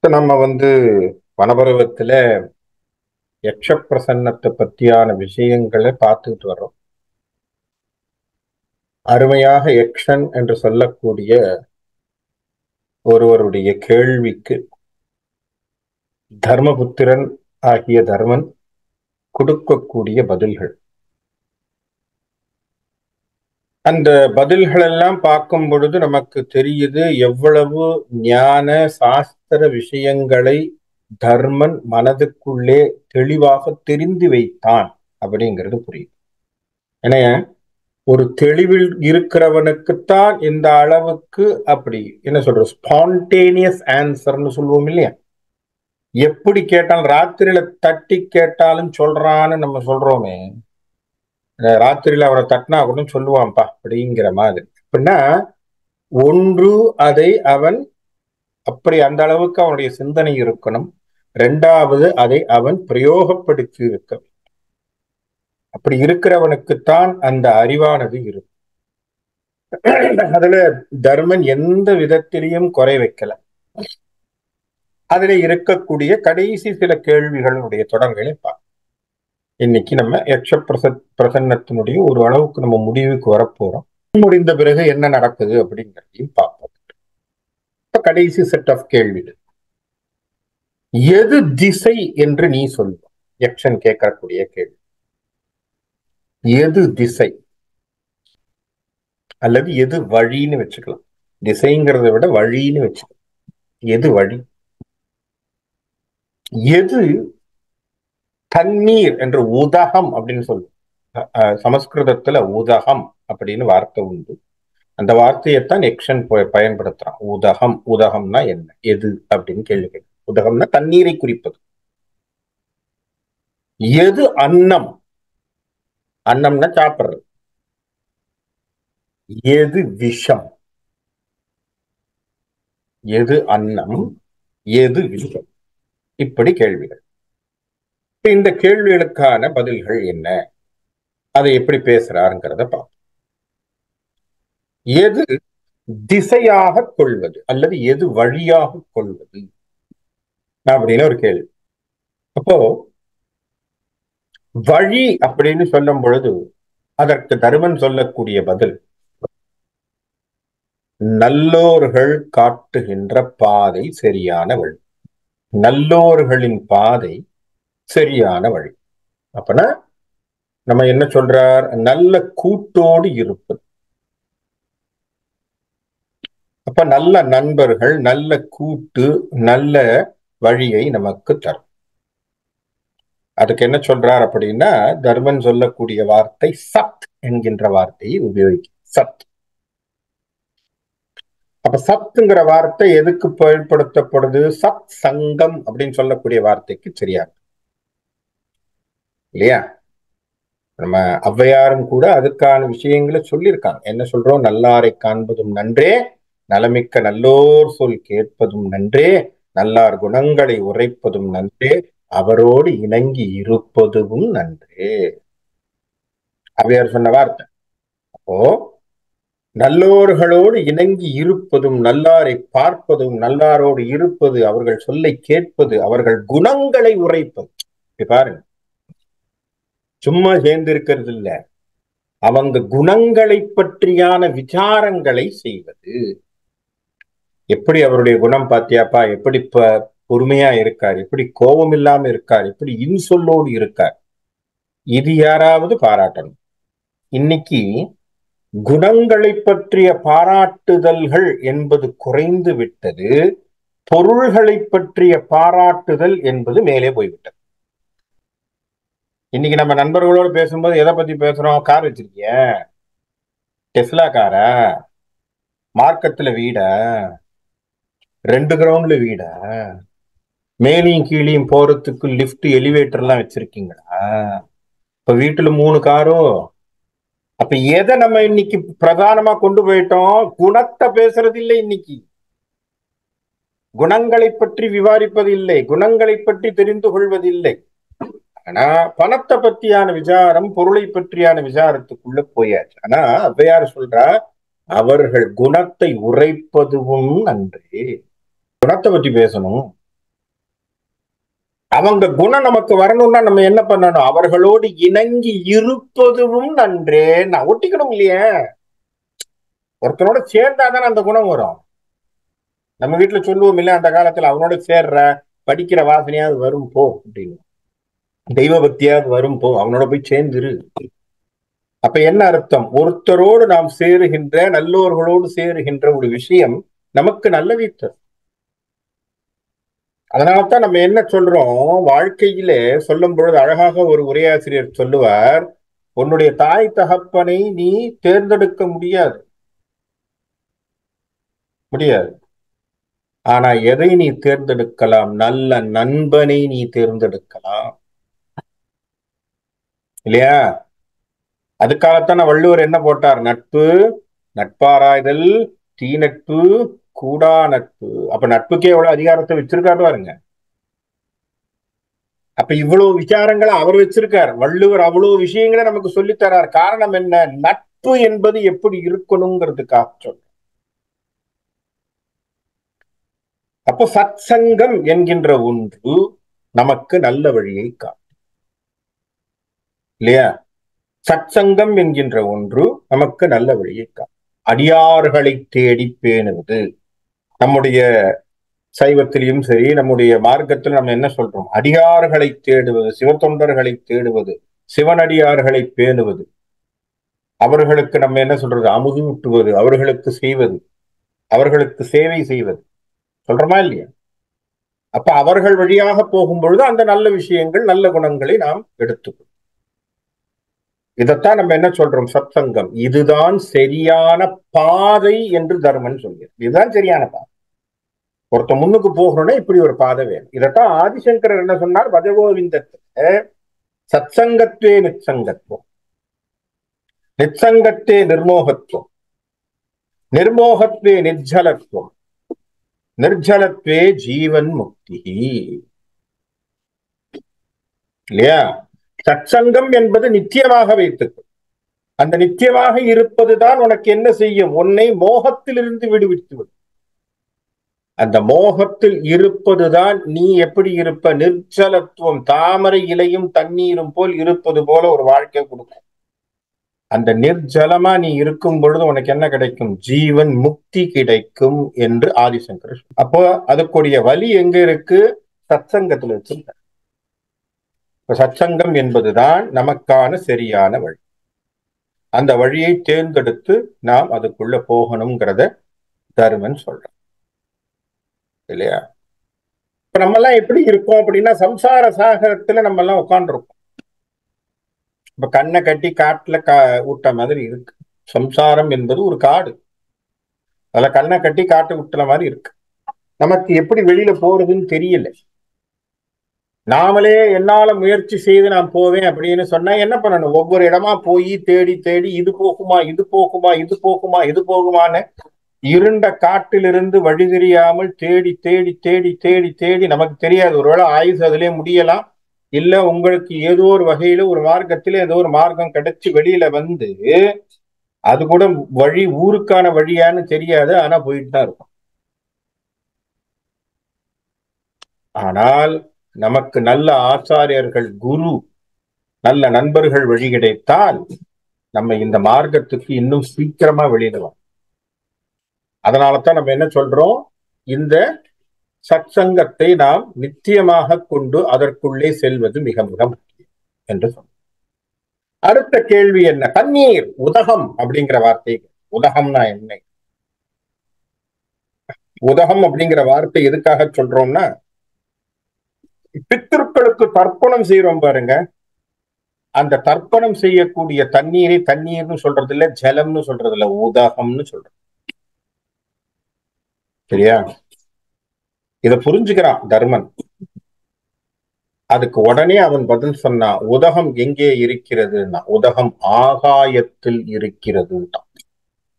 இப்ப நம்ம வனபருவத்துல யக்ஷ பிரசன்னத்தை பத்தியான விஷயங்களை பார்த்துக்கிட்டு வர்றோம். அருமையாக யக்ஷன் என்று சொல்லக்கூடிய ஒருவருடைய கேள்விக்கு தர்மபுத்திரன் ஆகிய தர்மன் கொடுக்கக்கூடிய பதில்கள், அந்த பதில்கள் எல்லாம் பார்க்கும் பொழுது நமக்கு தெரியுது எவ்வளவு ஞான சாஸ்திர விஷயங்களை தர்மன் மனதுக்குள்ளே தெளிவாக தெரிந்து வைத்தான் அப்படிங்கிறது புரியுது. ஏன்னா ஒரு தெளிவில் இருக்கிறவனுக்குத்தான் இந்த அளவுக்கு அப்படி என்ன சொல்றோம், ஸ்பான்டேனியஸ் ஆன்சர்னு சொல்லுவோம் இல்லையா? எப்படி கேட்டாலும் ராத்திரியில தட்டி கேட்டாலும் சொல்றான்னு நம்ம சொல்றோமே, ராத்திரியில அவரை தட்டினா கூட சொல்லுவான்ப்பா அப்படிங்கிற மாதிரி. அப்படின்னா ஒன்று, அதை அவன் அப்படி அந்த அளவுக்கு அவனுடைய சிந்தனை இருக்கணும். இரண்டாவது, அதை அவன் பிரயோகப்படுத்தி இருக்க. அப்படி இருக்கிறவனுக்குத்தான் அந்த அறிவானது இருக்கும். அதுல தர்மன் எந்த விதத்திலையும் குறை வைக்கல. அதுல இருக்கக்கூடிய கடைசி சில கேள்விகளுடைய தொடர்களை பார்ப்போம். இன்னைக்கு நம்ம யக்ஷ பிரசன்னத்தினுடைய ஒரு அளவுக்கு நம்ம முடிவுக்கு வரப்போறோம். முடிந்த பிறகு என்ன நடக்குது அப்படிங்கிறதையும் பார்ப்போம். இப்ப கடைசி செட் ஆஃப் கேள்விகள். எது திசை என்று நீ சொல்லுவ? யக்ஷன் கேட்கக்கூடிய கேள்வி. எது திசை அல்லது எது வழின்னு வச்சுக்கலாம். திசைங்கிறத விட வழின்னு வச்சுக்கலாம். எது வழி? எது தண்ணீர் என்று உதகம் அப்படின்னு சொல்லுவோம். சமஸ்கிருதத்துல உதகம் அப்படின்னு வார்த்தை உண்டு. அந்த வார்த்தையைத்தான் யக்ஷன் பயன்படுத்துறான். உதகம். உதகம்னா என்ன, எது அப்படின்னு கேள்வி கேட்க. உதகம்னா தண்ணீரை குறிப்பது. எது அன்னம்? அன்னம்னா சாப்பிடுறது. எது விஷம்? எது அன்னம், எது விஷம்? இப்படி கேள்விகள். இந்த கேள்விகளுக்கான பதில்கள் என்ன, அதை எப்படி பேசுறாருங்கிறத பார்ப்போம். எது திசையாக கொள்வது அல்லது எது வழியாக கொள்வது அப்படின்னு ஒரு கேள்வி. அப்போ வழி அப்படின்னு சொல்லும் பொழுது அதற்கு தருமன் சொல்லக்கூடிய பதில், நல்லோர்கள் காட்டுகின்ற பாதை சரியான வழி. நல்லோர்களின் பாதை சரியான வழி. அப்பனா நம்ம என்ன சொல்றார்? நல்ல கூட்டோடு இருப்பது. அப்ப நல்ல நண்பர்கள், நல்ல கூட்டு, நல்ல வழியை நமக்கு தரும். அதுக்கு என்ன சொல்றார் அப்படின்னா, தர்மன் சொல்லக்கூடிய வார்த்தை சத் என்கின்ற வார்த்தையை உபயோகிக்கும். சத். அப்ப சத்துங்கிற வார்த்தை எதுக்கு பயன்படுத்தப்படுது? சத் சங்கம் அப்படின்னு சொல்லக்கூடிய வார்த்தைக்கு சரியாக இல்லையா? நம்ம ஔவையாரும் கூட அதுக்கான விஷயங்களை சொல்லியிருக்காங்க. என்ன சொல்றோம்? நல்லாரை காண்பதும் நன்றே, நலமிக்க நல்லோர் சொல் கேட்பதும் நன்றே, நல்லார் குணங்களை உரைப்பதும் நன்றே, அவரோடு இணங்கி இருப்பதும் நன்றே. ஔவையார் சொன்ன வார்த்தை. அப்போ நல்லோர்களோடு இணங்கி இருப்பதும், நல்லாரை பார்ப்பதும், நல்லாரோடு இருப்பது, அவர்கள் சொல்லை கேட்பது, அவர்கள் குணங்களை உரைப்பது. பாருங்க, சும்மா சேர்ந்து இருக்கிறது இல்ல, அவங்க குணங்களை பற்றியான விசாரங்களை செய்வது. எப்படி அவருடைய குணம் பாத்தியாப்பா, எப்படி பொறுமையா இருக்கார், எப்படி கோபம் இல்லாம இருக்கார், எப்படி இன்சொல்லோடு இருக்கார், இது யாராவது பாராட்டணும். இன்னைக்கு குணங்களை பற்றிய பாராட்டுதல்கள் என்பது குறைந்து விட்டது. பொருள்களை பற்றிய பாராட்டுதல் என்பது மேலே போய்விட்டது. இன்னைக்கு நம்ம நண்பர்களோடு பேசும்போது எதை பத்தி பேசுறோம்? கார் வச்சிருக்கிய, டெஸ்லா காரா, மார்க்கெட்ல வீடா, 2 கிரவுண்ட்ல வீடா, மேலையும் கீழையும் போறதுக்கு லிப்ட் எலிவேட்டர் எல்லாம் வச்சிருக்கீங்களா, இப்ப வீட்டுல 3 காரோ? அப்ப எதை நம்ம இன்னைக்கு பிரதானமா கொண்டு போயிட்டோம்? குணத்தை பேசுறது இல்லை. இன்னைக்கு குணங்களை பற்றி விவாதிப்பது இல்லை, குணங்களை பற்றி தெரிந்து கொள்வதில்லை. ஆனா பணத்தை பற்றியான விசாரம், பொருளை பற்றியான விசாரத்துக்குள்ள போயாச்சு. ஆனா ஔவையார் சொல்றா, அவர்கள் குணத்தை உரைப்பதுவும் நன்றே. குணத்தை பற்றி பேசணும். அவங்க குணம் நமக்கு வரணும்னா நம்ம என்ன பண்ணணும்? அவர்களோடு இணங்கி இருப்பதும் நன்றே. நான் ஒட்டிக்கணும் இல்லையே. ஒருத்தனோட சேர்ந்தாதானே அந்த குணம் வரும். நம்ம வீட்டுல சொல்லுவோம் இல்ல, அந்த காலத்துல அவனோட சேர்ற படிக்கிற வாசனையாவது வரும் போ அப்படின்னு, தெய்வ பக்தியாவது வரும் போ, அவனோட போய் சேர்ந்துரு. அப்ப என்ன அர்த்தம்? ஒருத்தரோடு நாம் சேருகின்ற, நல்லோர்களோடு சேருகின்ற ஒரு விஷயம் நமக்கு நல்லதை தரும். அதனால்தான் நம்ம என்ன சொல்றோம், வாழ்க்கையிலே சொல்லும் பொழுது அழகாக ஒரு உரையாசிரியர் சொல்லுவார், உன்னுடைய தாய் தகப்பனை நீ தேர்ந்தெடுக்க முடியாது, முடியாது. ஆனா எதை நீ தேர்ந்தெடுக்கலாம்? நல்ல நண்பனை நீ தேர்ந்தெடுக்கலாம், இல்லையா? அதுக்காகத்தான வள்ளுவர் என்ன போட்டார்? நட்பு நட்பாராய்தல், தீ நட்பு கூடா நட்பு. அப்ப நட்புக்கே எவ்வளவு அதிகாரத்தை வச்சிருக்காரு பாருங்க. அப்ப இவ்வளவு விசாரங்களை அவர் வச்சிருக்கார். வள்ளுவர் அவ்வளவு விஷயங்களை நமக்கு சொல்லித் தரார். காரணம் என்ன? நட்பு என்பது எப்படி இருக்கணுங்கிறதுக்காக சொல்ற. அப்போ சத் சங்கம் என்கின்ற ஒன்று நமக்கு நல்ல வழியை காட்டும், இல்லையா? சத் சங்கம் என்கின்ற ஒன்று நமக்கு நல்ல வழியை காட்டும். அடியார்களை தேடி பேணுவது. நம்முடைய சைவத்திலையும் சரி, நம்முடைய மார்க்கத்தில் நம்ம என்ன சொல்றோம்? அடியார்களை தேடுவது, சிவத்தொண்டர்களை தேடுவது, சிவனடியார்களை பேணுவது, அவர்களுக்கு நம்ம என்ன சொல்றது? அமுதூட்டுவது, அவர்களுக்கு செய்வது, அவர்களுக்கு சேவை செய்வது, சொல்றோமா இல்லையா? அப்ப அவர்கள் வழியாக போகும் பொழுது அந்த நல்ல விஷயங்கள், நல்ல குணங்களை நாம் எடுத்துக்கணும். இதைத்தான் நம்ம என்ன சொல்றோம்? சத்சங்கம். இதுதான் சரியான பாதை என்று தர்மன் சொல்கிறார். இதுதான் சரியான பாதை. ஒருத்த முன்னுக்கு போகணும்னா இப்படி ஒரு பாதை வேணும். இதைத்தான் ஆதிசங்கரர் என்ன சொன்னார்? பஜகோவிந்தத்துல சத்சங்கத்வே நிச்சங்கத்துவம், நிச்சங்கத்தே நிர்மோகத்துவம், நிர்மோகத்வே நிர்ஜலத்துவம், நிர்ஜலத்வே ஜீவன் முக்தி, இல்லையா? சத்சங்கம் என்பது நித்தியமாக வைத்துக்கும். அந்த நித்தியமாக இருப்பதுதான் உனக்கு என்ன செய்யும்? உன்னை மோகத்திலிருந்து விடுவித்து விடும். அந்த மோகத்தில் இருப்பதுதான் நீ எப்படி இருப்ப? நிர்ஜலத்துவம், தாமரை இலையும் தண்ணீரும் போல் இருப்பது போல ஒரு வாழ்க்கை கொடுக்கும். அந்த நிர்ஜலமா நீ இருக்கும் பொழுது உனக்கு என்ன கிடைக்கும்? ஜீவன் முக்தி கிடைக்கும் என்று ஆதிசங்கர். அப்போ அதுக்குரிய வழி எங்க இருக்கு? சத்சங்கத்தில் வச்சிருக்க. சத்சங்கம் என்பதுதான் நமக்கான சரியான வழி. அந்த வழியை தேர்ந்தெடுத்து நாம் அதுக்குள்ள போகணுங்கிறத தருமன் சொல்றோம், இல்லையா? இப்ப நம்ம எல்லாம் எப்படி இருக்கோம் அப்படின்னா, சம்சார சாகரத்துல நம்ம எல்லாம் உட்காந்துருக்கோம். இப்ப கண்ணை கட்டி காட்டுல விட்ட மாதிரி இருக்கு. சம்சாரம் என்பது ஒரு காடு, அதுல கண்ணை கட்டி காட்டு விட்டுற மாதிரி இருக்கு. நமக்கு எப்படி வெளியில போறதுன்னு தெரியல. நாமளே என்னால முயற்சி செய்து நான் போவேன் அப்படின்னு சொன்னா என்ன பண்ணணும்? ஒவ்வொரு இடமா போய் தேடி தேடி இது போகுமா, இது போகுமா, இது போகுமா, இது போகுமான்னு இருண்ட காட்டிலிருந்து வழி தெரியாமல் தேடி தேடி தேடி தேடி தேடி, நமக்கு தெரியாது, ஒருவேளை ஆயுசு அதிலே முடியலாம், இல்ல உங்களுக்கு ஏதோ ஒரு வகையில ஒரு மார்க்கத்தில ஏதோ ஒரு மார்க்கம் கிடைச்சு வெளியில வந்து அது கூட வழி ஊருக்கான வழியான்னு தெரியாது, ஆனா போயிட்டு தான் இருக்கும். ஆனால் நமக்கு நல்ல ஆச்சாரியர்கள், குரு, நல்ல நண்பர்கள் வழி கிடைத்தால் நம்ம இந்த மார்க்கத்துக்கு இன்னும் சீக்கிரமா வெளியிடலாம். அதனாலதான் நம்ம என்ன சொல்றோம்? இந்த சத்சங்கத்தை நாம் நித்தியமாக கொண்டு அதற்குள்ளே செல்வது மிக மிக முக்கியம் என்று சொன்னோம். அடுத்த கேள்வி என்ன? தண்ணீர், உதகம் அப்படிங்கிற வார்த்தை. உதகம்னா என்ன? உதகம் அப்படிங்கிற வார்த்தை எதுக்காக சொல்றோம்னா, பித்திருக்களுக்கு தர்ப்பணம் செய்யறோம் பாருங்க, அந்த தர்ப்பணம் செய்யக்கூடிய தண்ணீரை தண்ணீர்னு சொல்றது இல்ல, ஜலம்னு சொல்றது இல்ல, உதகம்னு சொல்றது. சரியா? இத புரிஞ்சுக்கிறான் தர்மன். அதுக்கு உடனே அவன் பதில் சொன்னான், உதகம் எங்கே இருக்கிறதுன்னா, உதகம் ஆகாயத்தில் இருக்கிறது.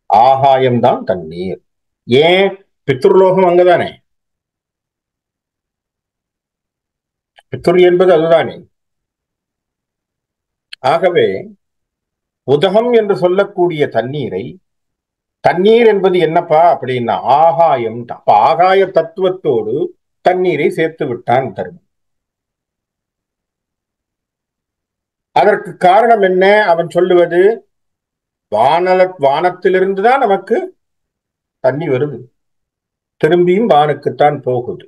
ஆகாயம்தான் தண்ணீர். ஏன்? பித்ருலோகம் அங்கதானே, பித்ரு என்பது அதுதானே. ஆகவே உதகம் என்று சொல்லக்கூடிய தண்ணீரை, தண்ணீர் என்பது என்னப்பா அப்படின்னா ஆகாயம் தான். ஆகாய தத்துவத்தோடு தண்ணீரை சேர்த்து விட்டான் தர்மன். அதற்கு காரணம் என்ன? அவன் சொல்லுவது வானத்திலிருந்துதான் நமக்கு தண்ணி வருது, திரும்பியும் வானுக்குத்தான் போகுது.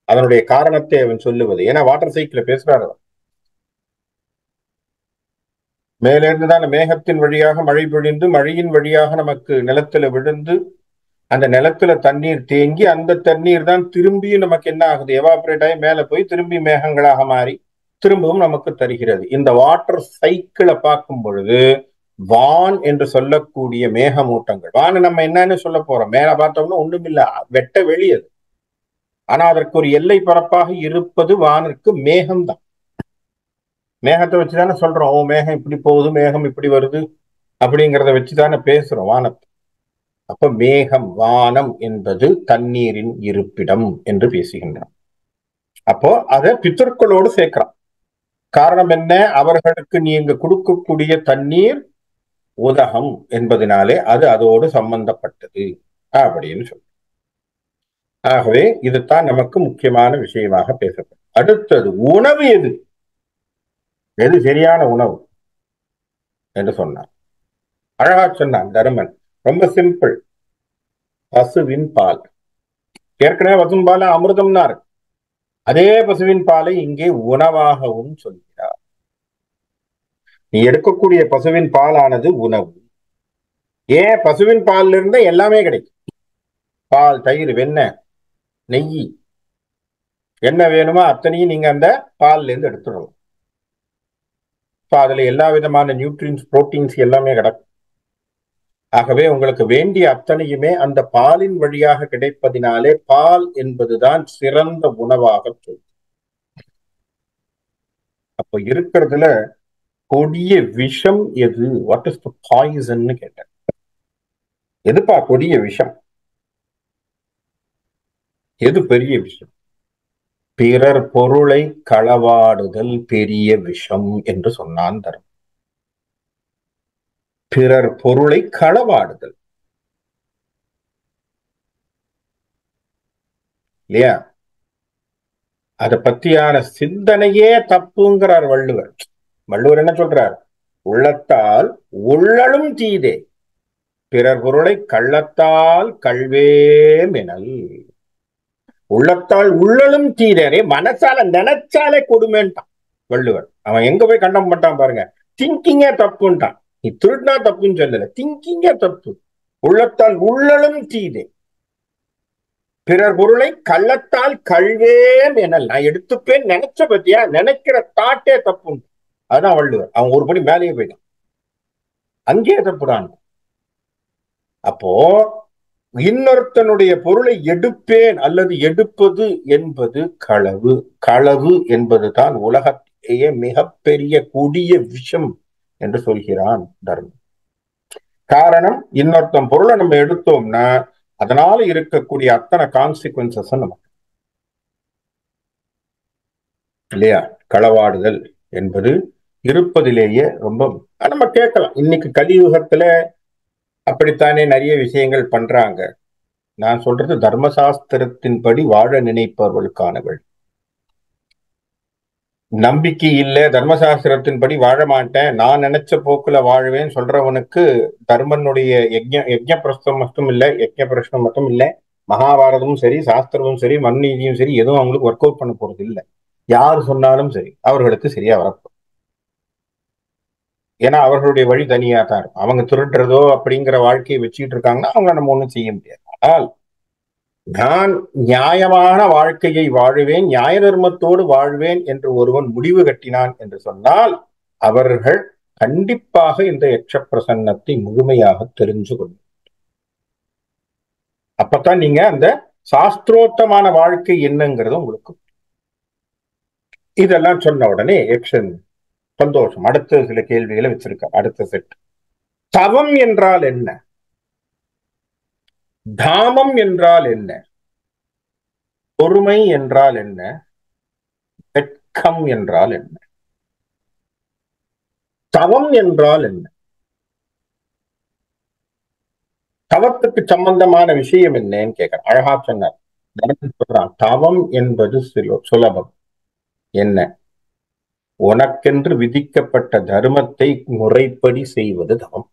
அதனுடைய காரணத்தை அவன் சொல்லுவது, ஏன்னா வாட்டர் சைக்கிள் பேசுறாரு. மேல இருந்துதான் மேகத்தின் வழியாக மழை பொழிந்து, மழையின் வழியாக நமக்கு நிலத்துல விழுந்து, அந்த நிலத்துல தண்ணீர் தேங்கி, அந்த தண்ணீர் தான் திரும்பியும் நமக்கு என்ன ஆகுது, எவாபரேட் ஆகி மேல போய் திரும்பி மேகங்களாக மாறி திரும்பவும் நமக்கு தருகிறது. இந்த வாட்டர் சைக்கிளை பார்க்கும் பொழுது வான் என்று சொல்லக்கூடிய மேகமூட்டங்கள், வான் நம்ம என்னன்னு சொல்ல போறோம், மேல பார்த்தோம்னா ஒண்ணும் இல்ல, வெட்ட வெளியது. ஆனா அதற்கு ஒரு எல்லை பரப்பாக இருப்பது வானிற்கு மேகம் தான். மேகத்தை வச்சுதானே சொல்றோம், ஓ மேகம் இப்படி போகுது, மேகம் இப்படி வருது அப்படிங்கிறத வச்சுதானே பேசுறோம் வானத்தை. அப்ப மேகம், வானம் என்பது தண்ணீரின் இருப்பிடம் என்று பேசுகின்றோம். அப்போ அதை பித்தர்களோடு சேர்க்கிறான். காரணம் என்ன? அவர்களுக்கு நீங்க கொடுக்கக்கூடிய தண்ணீர் உதகம் என்பதனாலே அது அதோடு சம்பந்தப்பட்டது அப்படின்னு சொல்லு. ஆகவே இதுதான் நமக்கு முக்கியமான விஷயமாக பேசப்படும். அடுத்தது உணவு எது, எது சரியான உணவு என்று சொன்னார். அழகா சொன்னான் தருமன், ரொம்ப சிம்பிள். பசுவின் பால். ஏற்கனவே பசும்பால அமிர்தம்னார், அதே பசுவின் பாலை இங்கே உணவாகவும் சொல்கிறார். நீ எடுக்கக்கூடிய பசுவின் பாலானது உணவு. ஏன்? பசுவின் பால்ல இருந்து எல்லாமே கிடைக்கும். பால், தயிர், வெண்ணெய், நெய், என்ன வேணுமோ அத்தனையும் நீங்க அந்த பால்ல இருந்து எடுத்துடலாம். அதுல எல்லா விதமான நியூட்ரியன்ஸ், புரோட்டீன்ஸ் எல்லாமே கிடக்கும். ஆகவே உங்களுக்கு வேண்டிய அத்தனையுமே அந்த பாலின் வழியாக கிடைப்பதினாலே பால் என்பதுதான் சிறந்த உணவாக சொல்லும். அப்ப இருக்கிறதுல கொடிய விஷம் எது? வாட் இஸ் த பாய்சன் கேட்டேன். எதுப்பா கொடிய விஷம்? எது பெரிய விஷம்? பிறர் பொருளை களவாடுதல் பெரிய விஷம் என்று சொன்னான் தரும். பிறர் பொருளை களவாடுதல் இல்லையா? அதை பத்தியான சிந்தனையே தப்புங்கிறார் வள்ளுவர். வள்ளுவர் என்ன சொல்றார்? உள்ளத்தால் உள்ளலும் தீதே, பிறர் பொருளை கள்ளத்தால் கல்வேமெனல். உள்ளத்தால் உள்ளலும் தீதே, மனசால நினைச்சாலே கொடுமேன்ட்டான் வள்ளுவர். அவன் எங்க போய் கண்டம் பண்ணிட்டான் பாருங்க. திங்கிங்கே தப்புன்ட்டான். நீ திருடினா தப்புன்னு சொல்லல, திங்கிங்கே தப்பு. உள்ளத்தால் உள்ளலும் தீதே, பிறர் பொருளை கள்ளத்தால் கல்வேம் எனல். நான் எடுத்துப்பேன் நினைச்ச பத்தியா, நினைக்கிற தாட்டே தப்பு. அதுதான் வள்ளுவர். அவன் ஒரு படி மேலேயே போயிட்டான், அங்கே தப்புடான். அப்போ இன்னொருத்தனுடைய பொருளை எடுப்பேன் அல்லது எடுப்பது என்பது களவு. களவு என்பதுதான் உலகத்தையே மிகப்பெரிய கொடிய விஷம் என்று சொல்கிறான் தர்மம். காரணம், இன்னொருத்தன் பொருளை நம்ம எடுத்தோம்னா அதனால இருக்கக்கூடிய அத்தனை கான்சிக்வன்சஸ் நமக்கு இல்லையா? களவாடுதல் என்பது இருப்பதிலேயே ரொம்ப. நம்ம கேட்கலாம், இன்னைக்கு கலியுகத்துல அப்படித்தானே நிறைய விஷயங்கள் பண்றாங்க. நான் சொல்றது தர்மசாஸ்திரத்தின்படி வாழ நினைப்பவர்களுக்கான வழி. நம்பிக்கை இல்லை, தர்மசாஸ்திரத்தின்படி வாழ மாட்டேன், நான் நினைச்ச போக்குல வாழ்வேன் சொல்றவனுக்கு தர்மனுடைய யஜ்ஞ பிரஸ்தம் மட்டும் இல்லை, யஜ்ஞ பிரஷ்னம் மட்டும் இல்லை, மகாபாரதமும் சரி, சாஸ்திரமும் சரி, மண்ணீதியும் சரி, எதுவும் அவங்களுக்கு ஒர்க் அவுட் பண்ண போறது இல்லை. யார் சொன்னாலும் சரி அவர்களுக்கு சரியா வரப்போம். ஏன்னா அவர்களுடைய வழி தனியா தான் இருக்கும். அவங்க திருடுறதோ அப்படிங்கிற வாழ்க்கையை வச்சுக்கிட்டு இருக்காங்கன்னா அவங்கள நம்ம ஒண்ணும் செய்ய முடியாது. ஆனால் நான் நியாயமான வாழ்க்கையை வாழுவேன், நியாய தர்மத்தோடு வாழ்வேன் என்று ஒருவன் முடிவு கட்டினான் என்று சொன்னால் அவர்கள் கண்டிப்பாக இந்த யக்ஷ பிரசன்னத்தை முழுமையாக தெரிஞ்சு கொள்ளும். அப்பத்தான் நீங்க அந்த சாஸ்திரோத்தமான வாழ்க்கை என்னங்கிறது உங்களுக்கு. இதெல்லாம் சொன்ன உடனே யக்ஷன் சந்தோஷம். அடுத்த சில கேள்விகளை வச்சிருக்க. அடுத்த செட். தவம் என்றால் என்ன? தாமம் என்றால் என்ன? பொறுமை என்றால் என்ன? வெட்கம் என்றால் என்ன? தவம் என்றால் என்ன? தவத்துக்கு சம்பந்தமான விஷயம் என்னன்னு கேட்கிறேன். அழகா சொன்னார். சொல்றான், தவம் என்பது சுலபம். என்ன? உனக்கென்று விதிக்கப்பட்ட தர்மத்தை முறைப்படி செய்வது தவம்.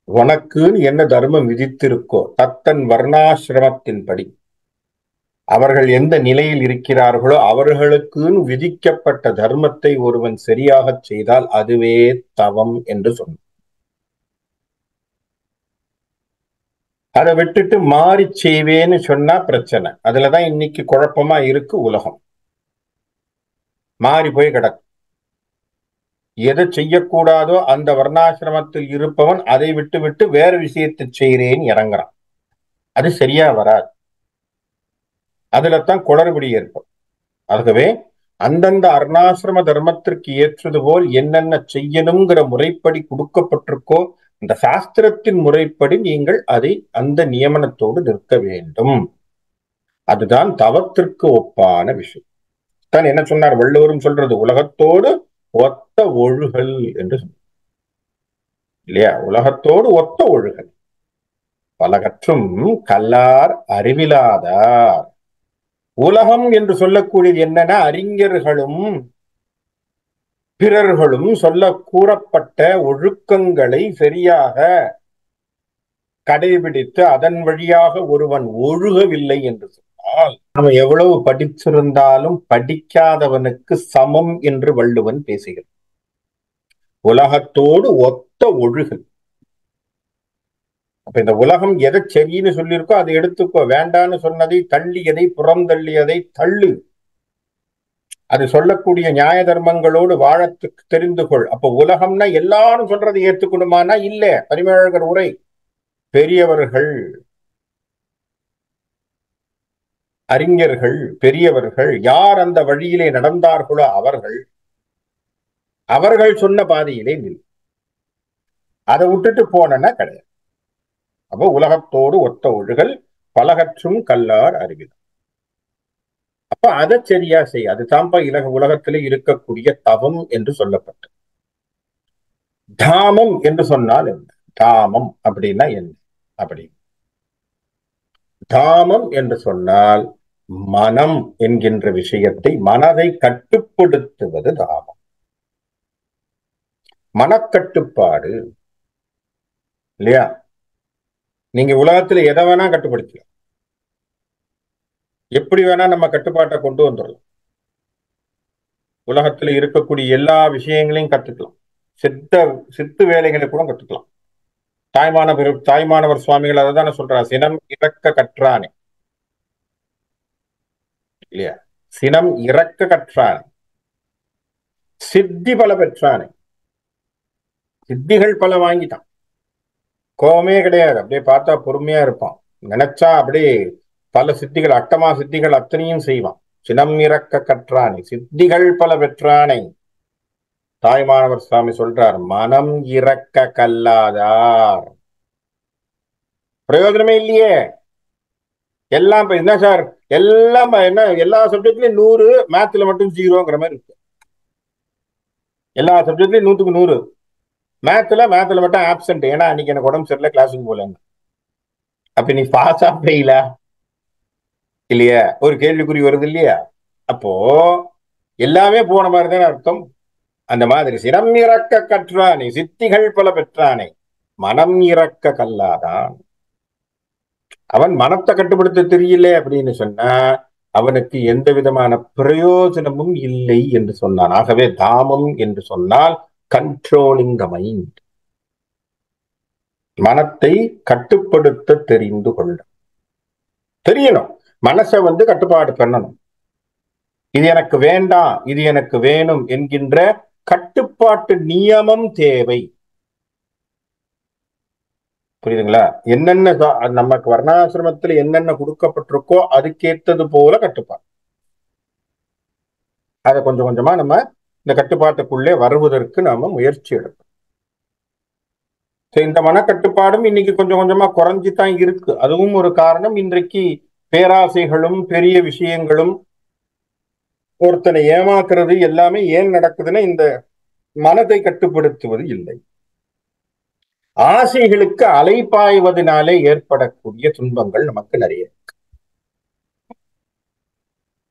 உனக்குன்னு என்ன தர்மம் விதித்திருக்கோ தத்தன் வர்ணாசிரமத்தின்படி அவர்கள் எந்த நிலையில் இருக்கிறார்களோ அவர்களுக்குன்னு விதிக்கப்பட்ட தர்மத்தை ஒருவன் சரியாக செய்தால் அதுவே தவம் என்று சொன்ன. அதை விட்டுட்டு மாறி செய்வேன்னு சொன்னா பிரச்சனை. அதுலதான் இன்னைக்கு குழப்பமா இருக்கு உலகம். மாறி போய் கிடக்கு. எதை செய்யக்கூடாதோ அந்த வர்ணாசிரமத்தில் இருப்பவன் அதை விட்டு விட்டு வேற விஷயத்தை செய்கிறேன்னு இறங்குறான். அது சரியா வராது. அதுலத்தான் குளறுபடி ஏற்படும். ஆகவே அந்தந்த அர்ணாசிரம தர்மத்திற்கு ஏற்றது போல் என்னென்ன செய்யணுங்கிற முறைப்படி கொடுக்கப்பட்டிருக்கோ இந்த சாஸ்திரத்தின் முறைப்படி நீங்கள் அதை அந்த நியமனத்தோடு நிற்க வேண்டும். அதுதான் தவத்திற்கு ஒப்பான விஷயம். தான் என்ன சொன்னார் வள்ளுவரும் சொல்றது, உலகத்தோடு ஒத்த ஒழுகல் என்று சொன்னார் இல்லையா? உலகத்தோடு ஒத்த ஒழுகல். பலகற்றும் கல்லார் அறிவிலாதார். உலகம் என்று சொல்லக்கூடியது என்னன்னா அறிஞர்களும் பிறர்களும் சொல்ல கூறப்பட்ட ஒழுக்கங்களை சரியாக கடைபிடித்து அதன் வழியாக ஒருவன் ஒழுகவில்லை என்று சொன்னால் அவன் எவ்வளவு படிச்சிருந்தாலும் படிக்காதவனுக்கு சமம் என்று வள்ளுவன் பேசுகிறான். உலகத்தோடு ஒத்த ஒழுகல். அப்ப இந்த உலகம் எதை சரின்னு சொல்லியிருக்கோ அதை எடுத்துக்கோ, வேண்டான்னு சொன்னதை தள்ளியதை புறந்தள்ளியதை தள்ளு. அது சொல்லக்கூடிய நியாய தர்மங்களோடு வாழத்துக்கு தெரிந்து கொள். அப்ப உலகம்னா எல்லாரும் சொல்றதை ஏத்துக்கணுமானா இல்ல. பரிமேழகர் உரை, பெரியவர்கள் அறிஞர்கள் பெரியவர்கள் யார் அந்த வழியிலே நடந்தார்களோ அவர்கள் சொன்ன பாதையிலே நில். அதை விட்டுட்டு போனா கிடையாது. அப்போ உலகத்தோடு ஒத்த ஒழுகல் பலகற்றும் கல்லார் அறிவில். அப்ப அதை சரியா செய். அதுதான்ப்பா உலகத்திலே இருக்கக்கூடிய தவம் என்று சொல்லப்பட்டது. தாமம் என்று சொன்னால் என்ன? தாமம் அப்படின்னா என்ன? அப்படி தாமம் என்று சொன்னால் மனம் என்கின்ற விஷயத்தை, மனதை கட்டுப்படுத்துவது தாமம். மனக்கட்டுப்பாடு இல்லையா? நீங்க உலகத்துல எதை வேணா கட்டுப்படுத்தலாம், எப்படி வேணா நம்ம கட்டுப்பாட்டை கொண்டு வந்துடலாம். உலகத்துல இருக்கக்கூடிய எல்லா விஷயங்களையும் கத்துக்கலாம். சித்து வேலைகளை கூட கத்துக்கலாம். தாய்மானவர் சுவாமிகள் அதை தானே சொல்றார், சினம் இறக்க கற்றானே இல்லையா? சினம் இறக்க கற்றானே சித்தி பல பெற்றானே. சித்திகள் பல வாங்கிட்டான், கோபமே கிடையாது. அப்படியே பார்த்தா பொறுமையா இருப்பான், நினைச்சா அப்படியே பல சித்திகள் அட்டமா சித்திகள் அத்தனையும் செய்வான். சினம் இறக்க கற்றானே சித்திகள் பல பெற்றானே. தாய்மானவர் சுவாமி சொல்றார், மனம் இறக்க கல்லாதார். பிரயோஜனமே இல்லையே. எல்லாம் என்ன சார், எல்லாம் என்ன எல்லா சப்ஜெக்ட்லயும் 100, மேத்ல மட்டும் 0ங்கிற மாதிரி இருக்கு. எல்லா சப்ஜெக்ட்லயும் 100க்கு 100, மேத்ல மட்டும் ஆப்சென்ட். ஏன்னா அன்னைக்கு எனக்கு உடம்பு சரியில்லை, கிளாஸுக்கு போல. அப்ப நீ பாஸா ஃபெயிலா இல்லையா? ஒரு கேள்விக்குறி வருது இல்லையா? அப்போ எல்லாமே போன மாதிரி தானே அர்த்தம். அந்த மாதிரி சினம் இறக்க கற்றானே சித்திகள் பல பெற்றானே மனம் இறக்க கல்லாதான். அவன் மனத்தை கட்டுப்படுத்த தெரியல அப்படின்னு சொன்னா அவனுக்கு எந்த விதமான பிரயோஜனமும் இல்லை என்று சொன்னான். ஆகவே தாமம் என்று சொன்னால் கண்ட்ரோலிங் த மைண்ட், மனத்தை கட்டுப்படுத்த தெரிந்து கொள்ள தெரியணும். மனசை கட்டுப்பாடு பண்ணணும். இது எனக்கு வேண்டாம், இது எனக்கு வேணும் என்கின்ற கட்டுப்பாட்டு நியமம் தேவை. புரியுதுங்களா? என்னென்ன நமக்கு வர்ணாசிரமத்தில் என்னென்ன கொடுக்கப்பட்டிருக்கோ அதுக்கேற்றது போல கட்டுப்பாடு. அதை கொஞ்சம் கொஞ்சமா நம்ம இந்த கட்டுப்பாட்டுக்குள்ளே வருவதற்கு நாம முயற்சி எடுப்போம். இந்த மனக்கட்டுப்பாடும் இன்னைக்கு கொஞ்சம் கொஞ்சமா குறைஞ்சுதான் இருக்கு. அதுவும் ஒரு காரணம். இன்றைக்கு பேராசைகளும் பெரிய விஷயங்களும் ஒருத்தனை ஏமாத்துறது எல்லாமே ஏன் நடக்குதுன்னா இந்த மனதை கட்டுப்படுத்துவது இல்லை. ஆசைகளுக்கு அலைபாய்வதனாலே ஏற்படக்கூடிய துன்பங்கள் நமக்கு நிறைய.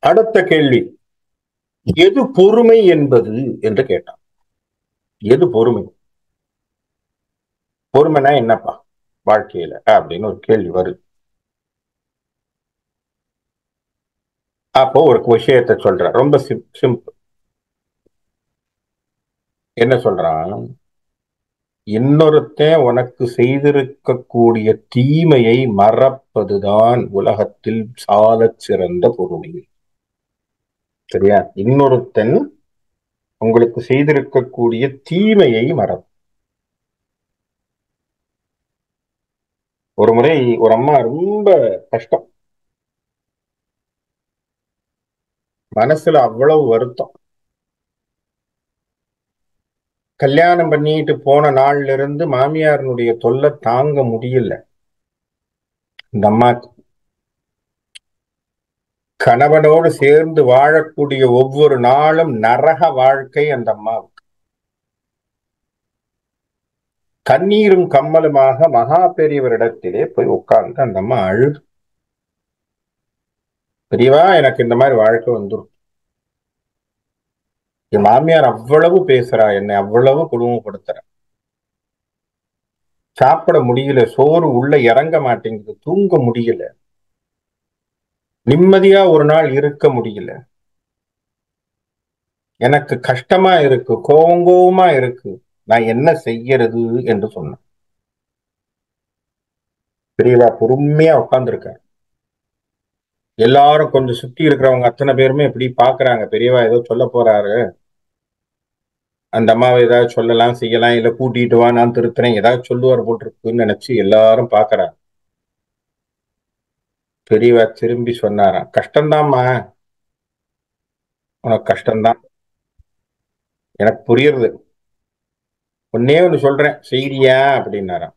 அடுத்த கேள்வி, எது பொறுமை என்பது என்று கேட்டான். எது பொறுமை? பொறுமைனா என்னப்பா வாழ்க்கையில அப்படின்னு ஒரு கேள்வி வருது. அப்போ ஒரு விஷயத்தை சொல்ற, ரொம்ப சிம்பிள். என்ன சொல்றான்? இன்னொருத்தன் உனக்கு செய்திருக்கக்கூடிய தீமையை மறப்பதுதான் உலகத்தில் சாலச் சிறந்த பொறுமை. சரியா? இன்னொருத்தன் உங்களுக்கு செய்திருக்கக்கூடிய தீமையை மறப்பு. ஒரு முறை ஒரு அம்மா ரொம்ப கஷ்டம், மனசுல அவ்வளவு வருத்தம். கல்யாணம் பண்ணிட்டு போன நாள்ல இருந்து மாமியாரனுடைய தொல்லை தாங்க முடியல இந்த அம்மாக்கு. கணவனோடு சேர்ந்து வாழக்கூடிய ஒவ்வொரு நாளும் நரக வாழ்க்கை அந்த அம்மாவுக்கு. கண்ணீரும் கம்மலுமாக மகா பெரியவரிடத்திலே போய் உட்கார்ந்து அந்த அம்மா அழுது, பெரியவா எனக்கு இந்த மாதிரி வாழ்க்கை வந்துடும், என் மாமியார் அவ்வளவு பேசுறா, என்னை அவ்வளவு கொடுமைப்படுத்துற, சாப்பிட முடியல, சோறு உள்ள இறங்க மாட்டேங்குது, தூங்க முடியல, நிம்மதியா ஒரு நாள் இருக்க முடியல, எனக்கு கஷ்டமா இருக்கு, கோவமா இருக்கு, நான் என்ன செய்யறது என்று சொன்னேன். பெரியவா பொறுமையா உட்கார்ந்துருக்காரு. எல்லாரும் கொஞ்சம் சுத்தி இருக்கிறவங்க அத்தனை பேருமே இப்படி பாக்குறாங்க, பெரியவா ஏதோ சொல்ல போறாரு, அந்த அம்மாவை ஏதாவது சொல்லலாம் செய்யலாம், இல்ல கூட்டிட்டு வா நான் திருத்துறேன் ஏதாவது சொல்லுவார் போட்டிருக்குன்னு நினைச்சு எல்லாரும் பாக்குறாங்க. பெரியவா திரும்பி சொன்னாராம், கஷ்டம்தாம்மா, உனக்கு கஷ்டம்தான், எனக்கு புரியுறது, ஒன்னே ஒண்ணு சொல்றேன் செய்யறியா அப்படின்னாராம்.